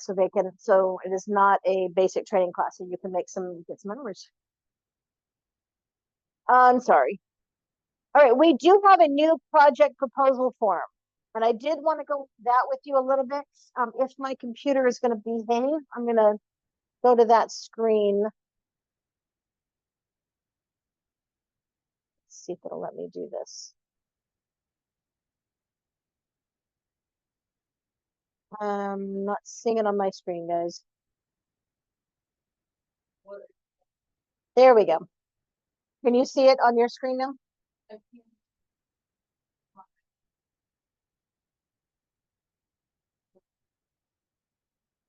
so it is not a basic training class, so you can get some numbers. I'm sorry. All right, we do have a new project proposal form, and I did want to go that with you a little bit. If my computer is going to behave, I'm going to go to that screen. Let's see if it'll let me do this. Not seeing it on my screen, guys. There we go. Can you see it on your screen now?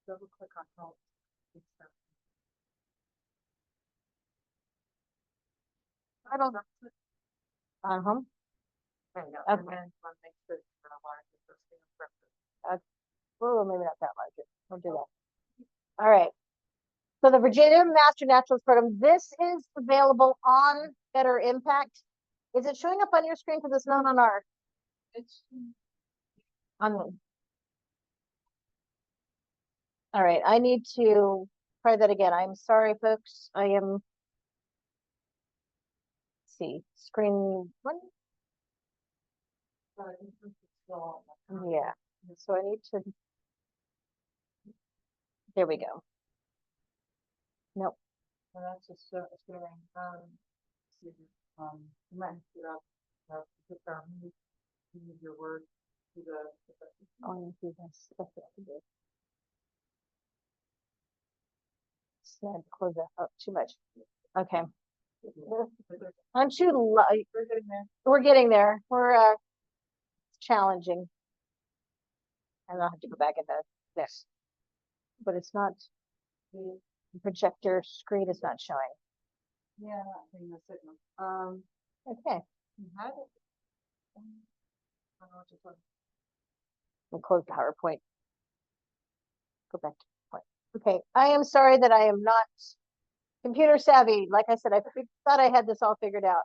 Double click on help. I don't know. Uh-huh. Okay. Oh, maybe not that large. We'll do that. All right. So the Virginia Master Naturalist Program, this is available on Better Impact. Is it showing up on your screen? Because it's not on our. It's On. All right. I need to try that again. I'm sorry, folks. I am. Let's see. Screen one. Yeah. So I need to. There we go. Nope. Well, that's just sharing. You might have to move your word to the. Oh, I need to do this. That's what I do. Sad, close that up too much. Okay. I'm too light. We're getting there. We're challenging. And I'll have to go back into this. But it's not, the projector screen is not showing. Yeah, not seeing the signal. Okay. You had it. I don't know what you're talking. We'll close PowerPoint. Go back to point. Okay. I am sorry that I am not computer savvy. Like I said, I thought I had this all figured out.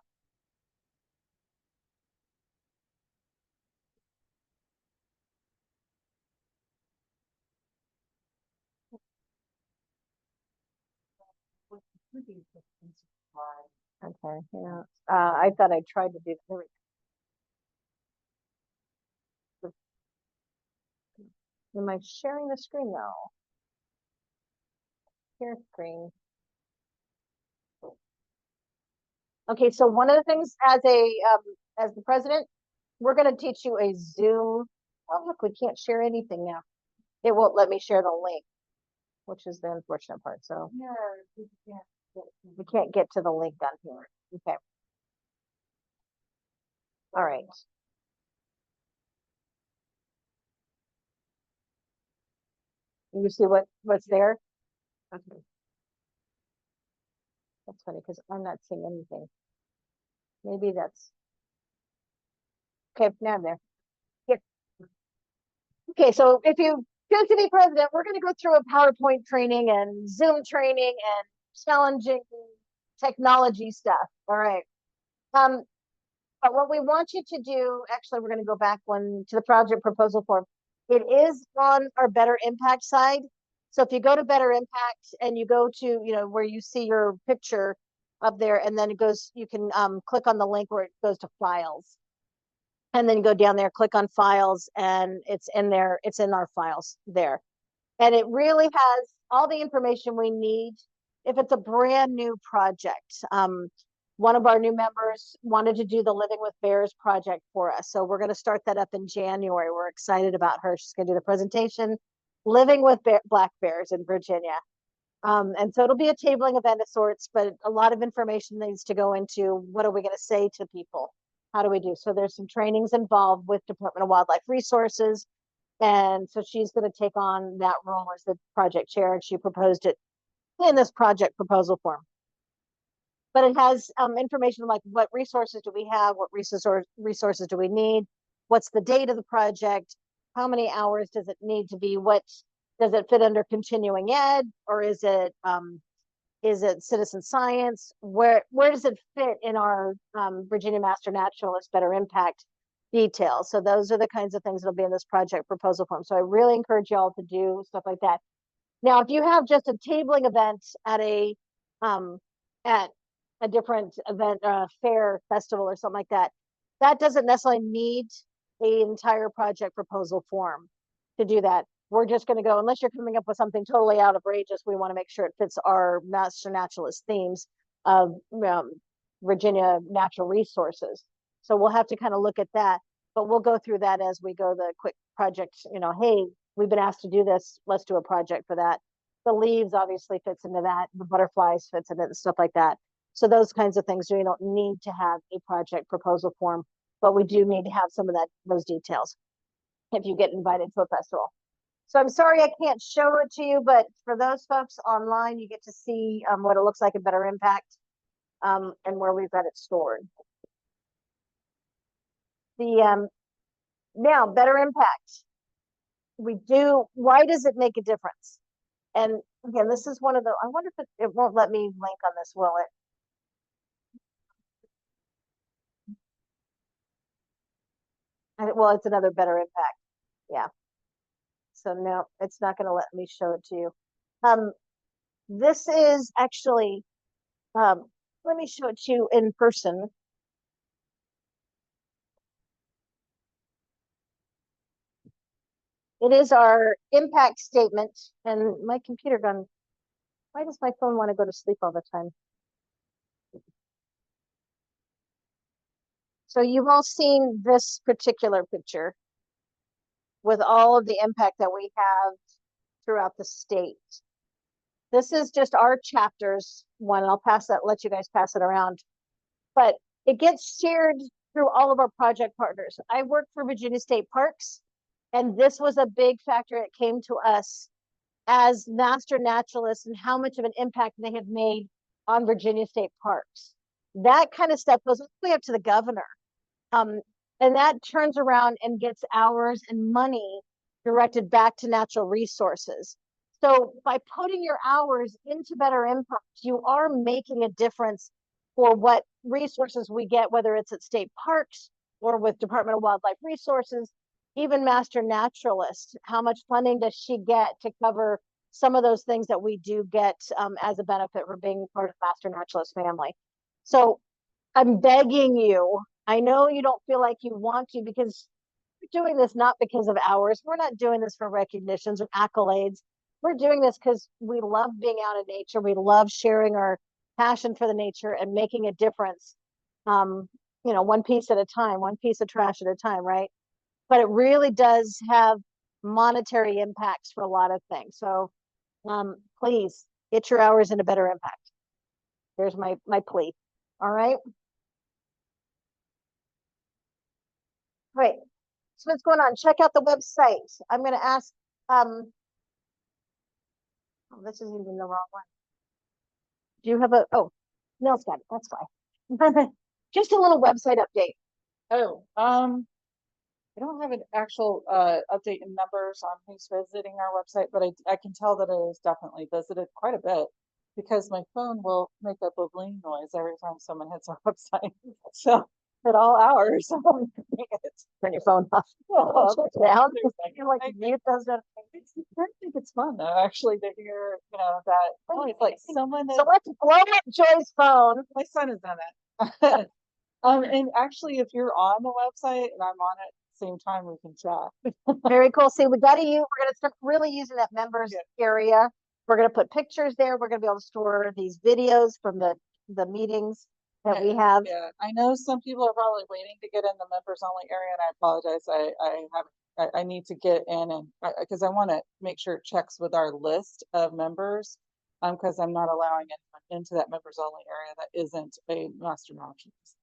Okay, yeah. I thought I tried to do that. Am I sharing the screen now? Share screen. Okay, so one of the things as the president, we're going to teach you a Zoom. Oh, look, we can't share anything now. It won't let me share the link, which is the unfortunate part. So Yeah, we can't get to the link down here. Okay. All right. You see what's there? Okay. That's funny because I'm not seeing anything. Maybe that's okay. Now I'm there. Here. Okay, so if you choose to be president, we're going to go through a PowerPoint training and Zoom training and challenging technology stuff. All right. But what we want you to do, actually, we're going to go back to the project proposal form. It is on our Better Impact side. So if you go to Better Impact and you go to, where you see your picture, up there, and then it goes, you can click on the link where it goes to files. And then you go down there, click on files, and it's in there, it's in our files there. And it really has all the information we need if it's a brand new project. One of our new members wanted to do the Living with Bears project for us. So we're going to start that up in January. We're excited about her. She's going to do the presentation, Living with Black Bears in Virginia. And so it'll be a tabling event of sorts, but a lot of information needs to go into what are we going to say to people? How do we do? So there's some trainings involved with Department of Wildlife Resources. And so she's going to take on that role as the project chair, and she proposed it in this project proposal form. But it has information like what resources do we have, what resources do we need, what's the date of the project, how many hours does it need to be, what does it fit under continuing ed, or is it citizen science? Where does it fit in our Virginia Master Naturalist Better Impact details? So those are the kinds of things that'll be in this project proposal form. So I really encourage y'all to do stuff like that. Now, if you have just a tabling event at a different event, fair, festival, or something like that, that doesn't necessarily need an entire project proposal form to do that. We're just going to go, unless you're coming up with something totally outrageous, we want to make sure it fits our Master Naturalist themes of Virginia natural resources. So we'll have to kind of look at that, but we'll go through that as we go the quick project, hey, we've been asked to do this, let's do a project for that. The leaves obviously fits into that, the butterflies fits into it and stuff like that. So those kinds of things, we don't need to have a project proposal form, but we do need to have some of those details if you get invited to a festival. So I'm sorry I can't show it to you, but for those folks online, you get to see what it looks like in Better Impact and where we've got it stored. Now, Better Impact. Why does it make a difference? And again, this is one of the, I wonder if it won't let me link on this, will it? Well, it's another Better Impact. Yeah. So no, it's not going to let me show it to you. This is actually, let me show it to you in person. It is our impact statement, and my computer gone. Why does my phone want to go to sleep all the time? So you've all seen this particular picture with all of the impact that we have throughout the state. This is just our chapters one. I'll let you guys pass it around. But it gets shared through all of our project partners. I work for Virginia State Parks, and this was a big factor. It came to us as master naturalists and how much of an impact they have made on Virginia State Parks. That kind of stuff goes all the way up to the governor. And that turns around and gets hours and money directed back to natural resources. So by putting your hours into Better Impact, you are making a difference for what resources we get, whether it's at state parks or with Department of Wildlife Resources, even Master Naturalist. How much funding does she get to cover some of those things that we do get as a benefit for being part of Master Naturalist family? So I'm begging you, I know you don't feel like you want to, because we're doing this not because of hours. We're not doing this for recognitions or accolades. We're doing this because we love being out in nature. We love sharing our passion for the nature and making a difference. One piece at a time, one piece of trash at a time, right? But it really does have monetary impacts for a lot of things. So please get your hours into Better Impact. There's my plea. All right. Great. So what's going on? Check out the website. I'm going to ask, this is even the wrong one. Do you have Nell's got it. That's why. Just a little website update. Oh, I don't have an actual update in numbers on who's visiting our website, but I can tell that it is definitely visited quite a bit, because my phone will make a bubbling noise every time someone hits our website. So at all hours, Turn your phone off. Shut it down. You're like, mute those notifications. I think it's fun though, actually, to hear, that, oh, it's like someone So that, let's blow up Joy's phone. my son has done it. And actually, if you're on the website and I'm on it at the same time, we can chat. Very cool. See, we're gonna start really using that members area. We're gonna put pictures there. We're gonna be able to store these videos from the meetings that we have. Yeah, I know some people are probably waiting to get in the members only area, and I apologize. I need to get in and because I want to make sure it checks with our list of members. Because I'm not allowing anyone into that members only area that isn't a master naturalist.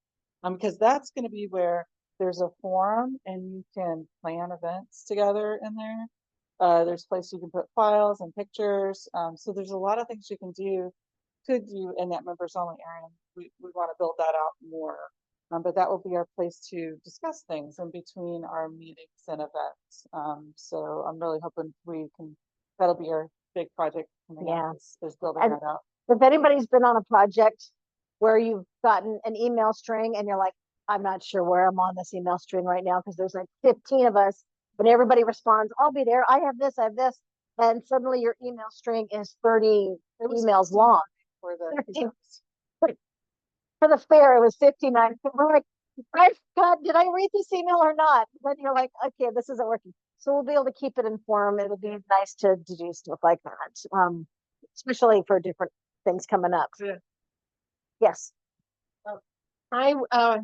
Because that's going to be where there's a forum and you can plan events together in there. There's a place you can put files and pictures. So there's a lot of things you could do in that members only area. We want to build that out more. But that will be our place to discuss things in between our meetings and events. So I'm really hoping that'll be our big project coming up is building And that out. if anybody's been on a project where you've gotten an email string and you're like, I'm not sure where I'm on this email string right now because there's like 15 of us, but everybody responds, I'll be there. I have this. And suddenly your email string is 30 emails long. For the 13. For the fair, it was 59. We're like, I God, did I read this email or not? Then you're like, okay, this isn't working. So we'll be able to keep it informed. It'll be nice to do stuff like that, especially for different things coming up. Yeah. Yes. I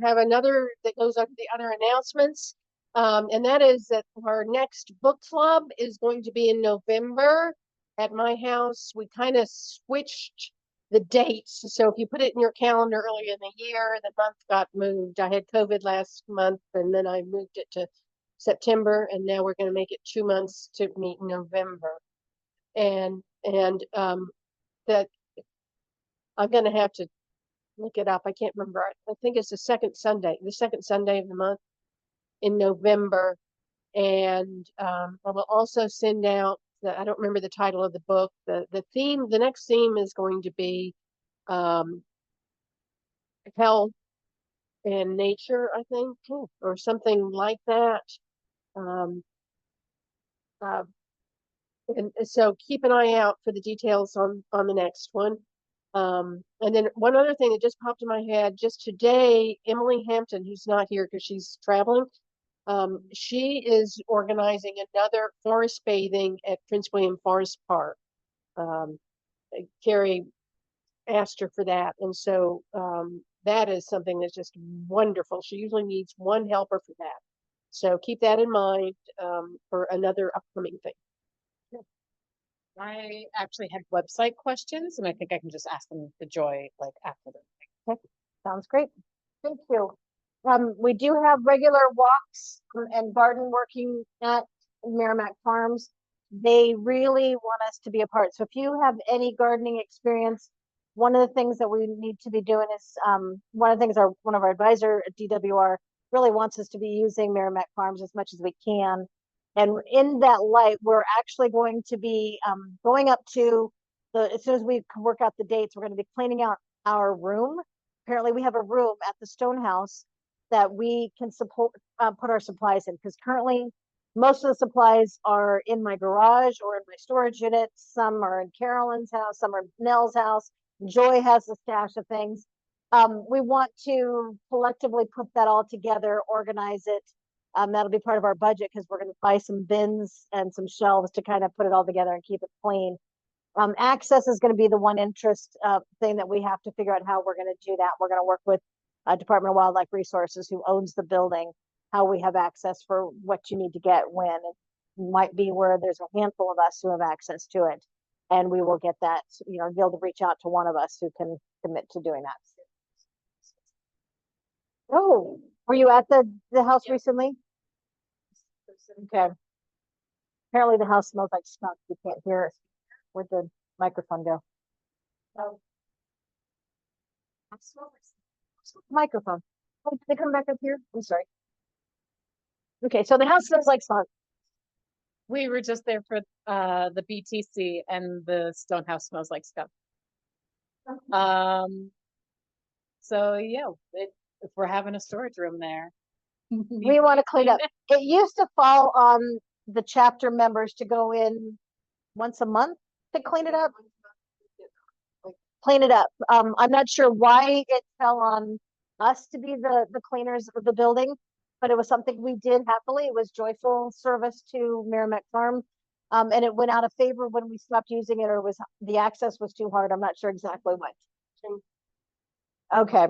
have another that goes up to the other announcements. And that is that our next book club is going to be in November at my house. We kind of switched the dates. So if you put it in your calendar earlier in the year, the month got moved. I had COVID last month and then I moved it to September, and now we're going to make it 2 months to meet in November. And that I'm going to have to look it up. I can't remember. I think it's the second Sunday of the month in November. And I will also send out I don't remember the title of the book. The next theme is going to be health and nature, I think, or something like that. And so keep an eye out for the details on the next one. And then one other thing that just popped in my head just today, Emily Hampton, who's not here because she's traveling, she is organizing another forest bathing at Prince William Forest Park. Carrie asked her for that. And so that is something that's just wonderful. She usually needs one helper for that. So keep that in mind for another upcoming thing. I actually had website questions, and I think I can just ask them to Joy after the. Okay. Sounds great. Thank you. We do have regular walks and garden working at Merrimac Farms. They really want us to be a part. So if you have any gardening experience, one of the things that we need to be doing is one of the things one of our advisor at DWR really wants us to be using Merrimac Farms as much as we can. And in that light, we're actually going to be going up to as soon as we can work out the dates, we're going to be cleaning out our room. Apparently we have a room at the Stonehouse that we can put our supplies in, because currently most of the supplies are in my garage or in my storage unit. Some are in Carolyn's house, some are in Nell's house. Joy has a stash of things. We want to collectively put that all together, organize it. That'll be part of our budget because we're going to buy some bins and some shelves to kind of put it all together and keep it clean. Access is going to be the one interest thing that we have to figure out how we're going to do that. We're going to work with Department of Wildlife Resources, who owns the building, how we have access for what you need to get when. It might be where there's a handful of us who have access to it, and we will get that, be able to reach out to one of us who can commit to doing that. Oh, were you at the house recently? Okay. Apparently the house smells like skunk. You can't hear it. Where'd the microphone go? Oh. Microphone. Oh, did they come back up here? I'm sorry. Okay, so the house smells like skunk. We were just there for the BTC, and the Stonehouse smells like skunk. So yeah, if we're having a storage room there, We want to clean up. It used to fall on the chapter members to go in once a month to clean it up. Clean it up. I'm not sure why it fell on us to be the cleaners of the building, but it was something we did happily. It was joyful service to Merrimac Farm. And it went out of favor when we stopped using it, or was the access was too hard. I'm not sure exactly what. Okay.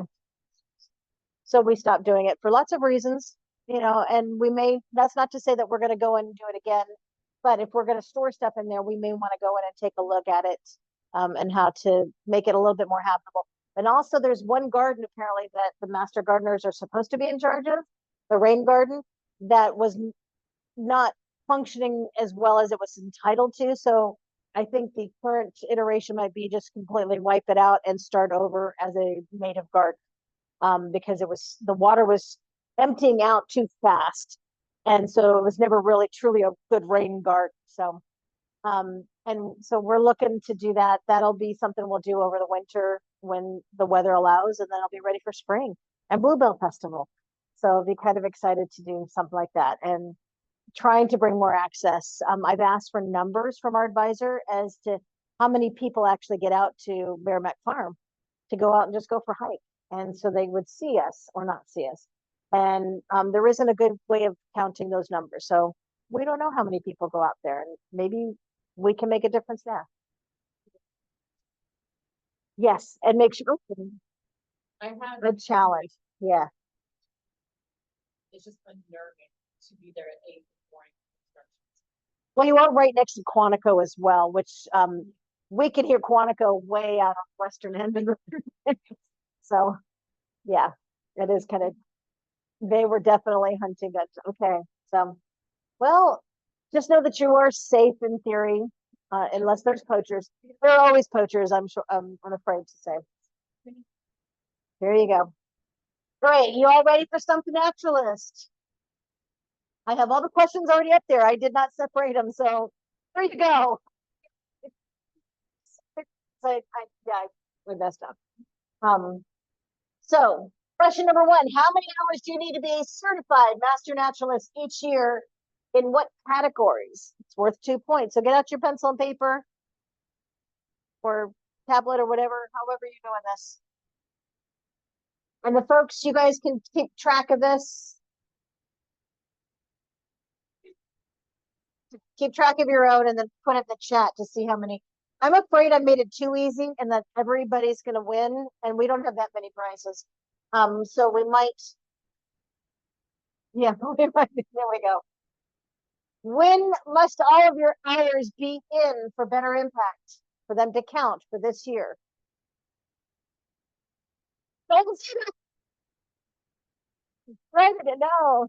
So we stopped doing it for lots of reasons, you know, and we may, that's not to say that we're going to go and do it again, but if we're going to store stuff in there, we may want to go in and take a look at it, and how to make it a little bit more habitable. And also there's one garden apparently that the master gardeners are supposed to be in charge of, the rain garden, that was not functioning as well as it was entitled to. So I think the current iteration might be just completely wipe it out and start over as a native garden. Because the water was emptying out too fast. And so it was never really truly a good rain garden. So, and so we're looking to do that. That'll be something we'll do over the winter when the weather allows, and then I'll be ready for spring and Bluebell Festival. So I'll be kind of excited to do something like that and trying to bring more access. I've asked for numbers from our advisor as to how many people actually get out to Merrimac Farm to go out and just go for a hike. And so they would see us or not see us. And there isn't a good way of counting those numbers. So we don't know how many people go out there, and maybe we can make a difference there. Yes, and make sure I have, a challenge. Yeah. it's just unnerving to be there at 8 in the morning. Well, you are right next to Quantico as well, which we can hear Quantico way out on the western end of the so yeah, it is kind of, they were definitely hunting us. Okay. So well, just know that you are safe in theory, unless there's poachers. There are always poachers, I'm sure, I'm afraid to say. There you go. Great. You all ready for Stump the Naturalist? I have all the questions already up there. I did not separate them, so there you go. So we messed up. So question number one, how many hours do you need to be a certified master naturalist each year? In what categories? It's worth 2 points. So get out your pencil and paper or tablet or whatever, however you're doing this. And the folks, you guys can keep track of this. Keep track of your own and then put it in the chat to see how many. I'm afraid I made it too easy and that everybody's going to win, and we don't have that many prizes. So we might, yeah, there we go. When must all of your hours be in for better impact, for them to count for this year? Don't say that. President, no.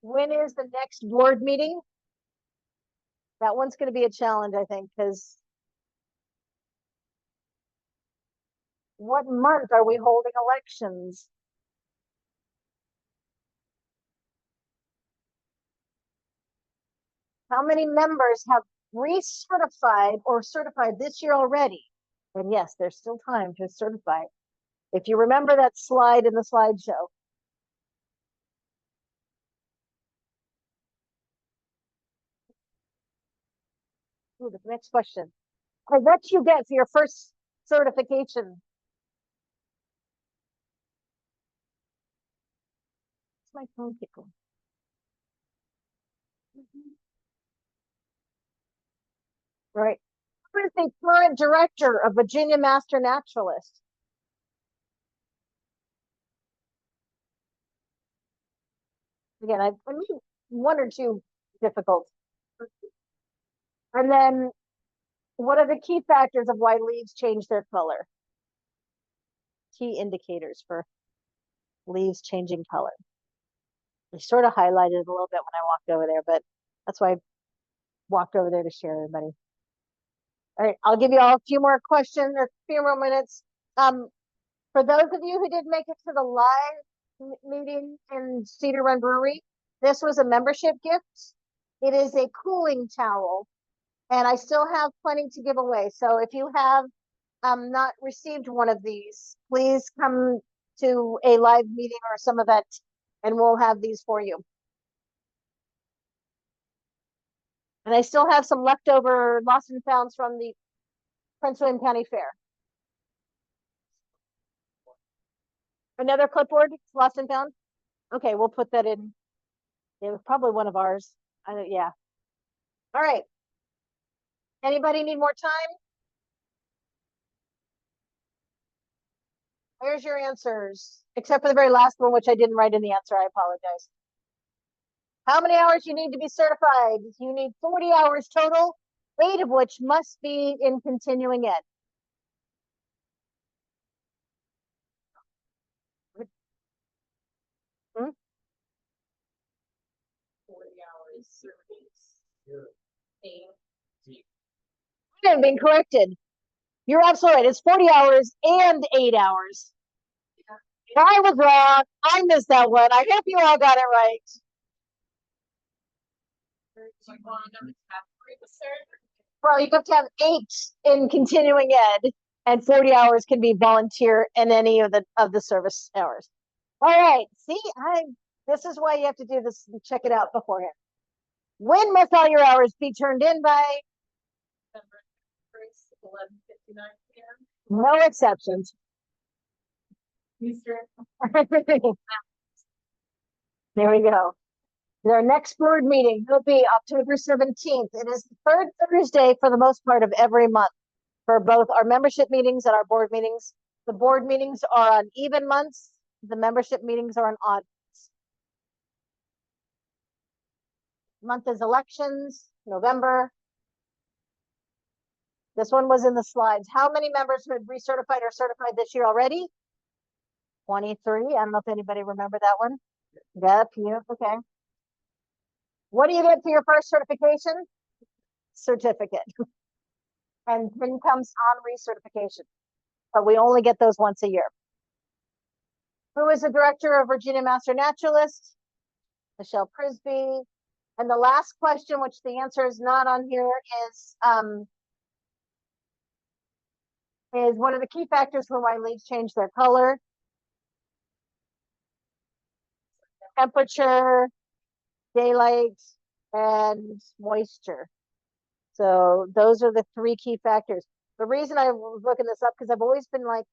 When is the next board meeting? That one's going to be a challenge, I think, because what month are we holding elections? How many members have recertified or certified this year already? And yes, there's still time to certify. If you remember that slide in the slideshow. Ooh, the next question. Or what do you get for your first certification? It's my phone tickle. Right. Who is the current director of Virginia Master Naturalist? Again, I need one or two difficult. And then what are the key factors of why leaves change their color? Key indicators for leaves changing color. I sort of highlighted it a little bit when I walked over there, but that's why I walked over there to share everybody. All right, I'll give you all a few more questions or a few more minutes. For those of you who didn't make it to the live meeting in Cedar Run Brewery, this was a membership gift. It is a cooling towel, and I still have plenty to give away. So if you have not received one of these, please come to a live meeting or some event, and we'll have these for you. And I still have some leftover lost and founds from the Prince William County Fair. Another clipboard, lost and found? Okay, we'll put that in. It was probably one of ours. Yeah. All right. Anybody need more time? Here's your answers, except for the very last one, which I didn't write in the answer. I apologize. How many hours you need to be certified? You need 40 hours total, 8 of which must be in continuing ed. Hmm? 40 hours service. I've been corrected. You're absolutely right. It's 40 hours and 8 hours. I was wrong. I missed that one. I hope you all got it right. Do you want to know the category of service? Well, you have to have 8 in continuing ed, and 40 hours can be volunteer in any of the service hours. All right. See, this is why you have to do this and check it out beforehand. When must all your hours be turned in by? December 1st, 11:59 p.m. No exceptions. Eastern. There we go. Our next board meeting will be October 17th. It is the third Thursday for the most part of every month for both our membership meetings and our board meetings. The board meetings are on even months. The membership meetings are on odd months. Month is elections, November. This one was in the slides. How many members have recertified or certified this year already? 23. I don't know if anybody remember that one. Yep, you, okay. What do you get for your first certification? Certificate. And then comes on recertification. But we only get those once a year. Who is the director of Virginia Master Naturalist? Michelle Prisby. And the last question, which the answer is not on here, is one of the key factors for why leaves change their color. Temperature, daylight, and moisture. So those are the 3 key factors. The reason I was looking this up, because I've always been like,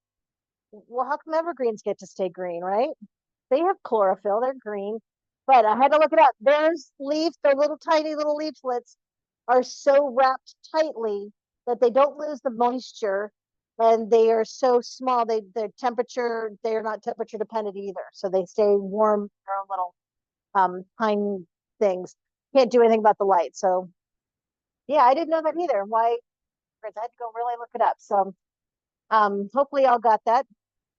well, how come evergreens get to stay green, right? They have chlorophyll, they're green. But I had to look it up. There's leaves, their little tiny little leaflets are so wrapped tightly that they don't lose the moisture, and they are so small, they're not temperature dependent either. So they stay warm, their own little pine things. Can't do anything about the light. So yeah, I didn't know that either. Why? I had to go really look it up. So hopefully y'all got that.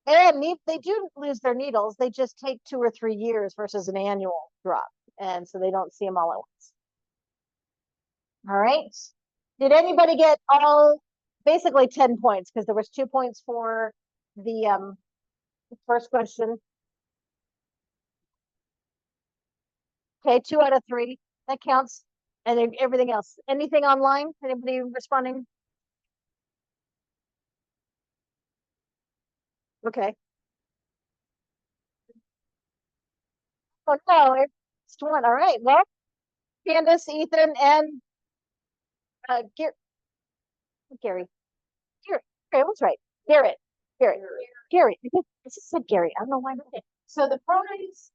And they do lose their needles. They just take 2 or 3 years versus an annual drop. And so they don't see them all at once. All right. Did anybody get basically 10 points? Because there was 2 points for the first question. Okay, 2 out of 3. That counts. And then everything else. Anything online? Anybody responding? Okay. Oh no, it's one. All right. Well, Candace, Ethan, and Gary. Gary. Okay, what's right? Garrett. Gary. I just said Gary. I don't know why. So the prize,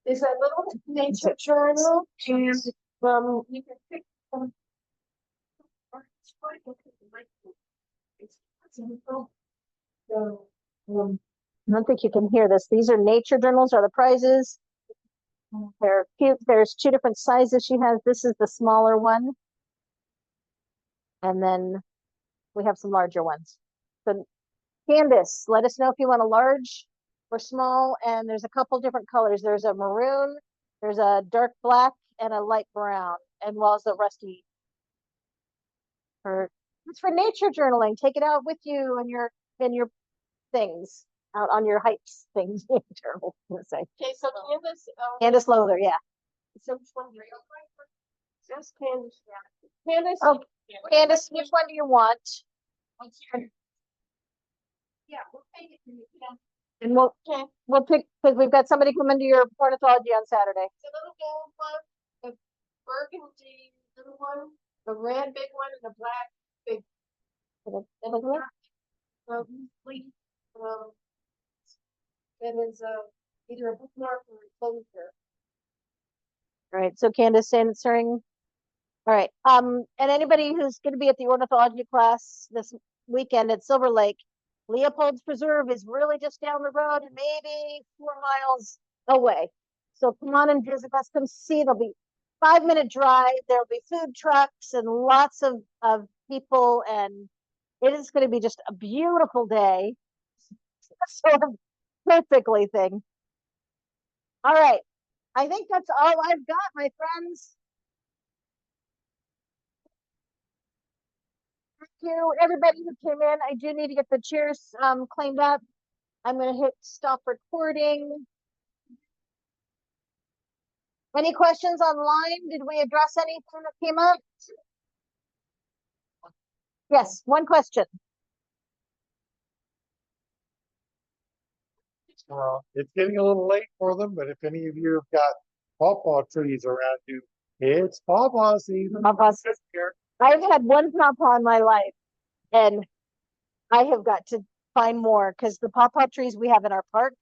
is a little nature journal, and you can pick from. So, I don't think you can hear this. These are nature journals, are the prizes. They're cute. There's 2 different sizes she has. This is the smaller one. And then we have some larger ones. So Candace, let us know if you want a large or small. And there's a couple different colors. There's a maroon, there's a dark black, and a light brown, and well as the rusty. It's for nature journaling. Take it out with you and your things out on your hikes things. Journal, I'm gonna say. Okay, so Candace Lothar, yeah. so which one do you like? Just Candace. Candace. Oh, Candace, which one do you want? Yeah, we'll take it from you. And we'll pick, because we've got somebody coming to your ornithology on Saturday. The little gold one. burgundy little one, a red big one, and a black big. And a black, leaf, um, that is, either a bookmark or a closure. All right, so Candace answering. All right, and anybody who's gonna be at the ornithology class this weekend at Silver Lake, Leopold's Preserve is really just down the road and maybe 4 miles away. So come on and visit us, come see, there'll be 5-minute drive, there'll be food trucks and lots of people, and it is gonna be just a beautiful day. Sort of perfectly thing. All right, I think that's all I've got, my friends. Thank you, everybody who came in. I do need to get the chairs cleaned up. I'm gonna hit stop recording. Any questions online? Did we address anything that came up? Yes, one question. It's getting a little late for them, but if any of you have got pawpaw trees around you, it's pawpaw season. Pawpaw season. Here. I've had one pawpaw in my life, and I have got to find more because the pawpaw trees we have in our park,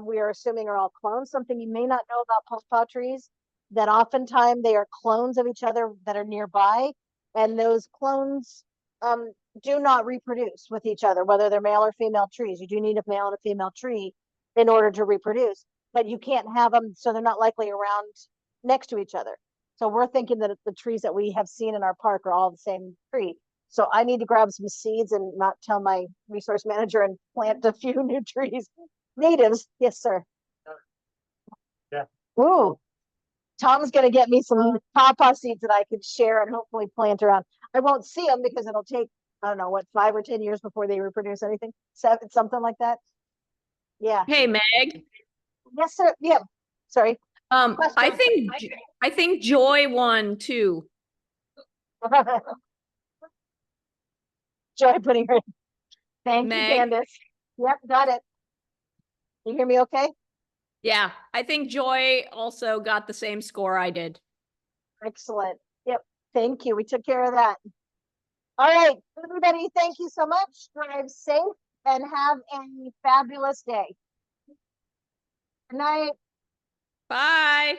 we are assuming are all clones. Something you may not know about pawpaw trees, that oftentimes they are clones of each other that are nearby, and those clones do not reproduce with each other, whether they're male or female trees. You do need a male and a female tree in order to reproduce, but you can't have them, so they're not likely around next to each other. So we're thinking that the trees that we have seen in our park are all the same tree. So I need to grab some seeds and not tell my resource manager and plant a few new trees. Natives, yes, sir. Yeah. Ooh, Tom's gonna get me some pawpaw seeds that I can share and hopefully plant around. I won't see them because it'll take, I don't know, what, 5 or 10 years before they reproduce anything. Something like that. Yeah. Hey, Meg. Yes, sir. Yeah. Sorry. I Question. think Joy won too. Joy putting her. Thank you, Meg. Candace. Yep, got it. You hear me okay? Yeah, I think Joy also got the same score I did. Excellent. Yep. Thank you. We took care of that. All right, everybody, thank you so much. Drive safe and have a fabulous day. Good night. Bye.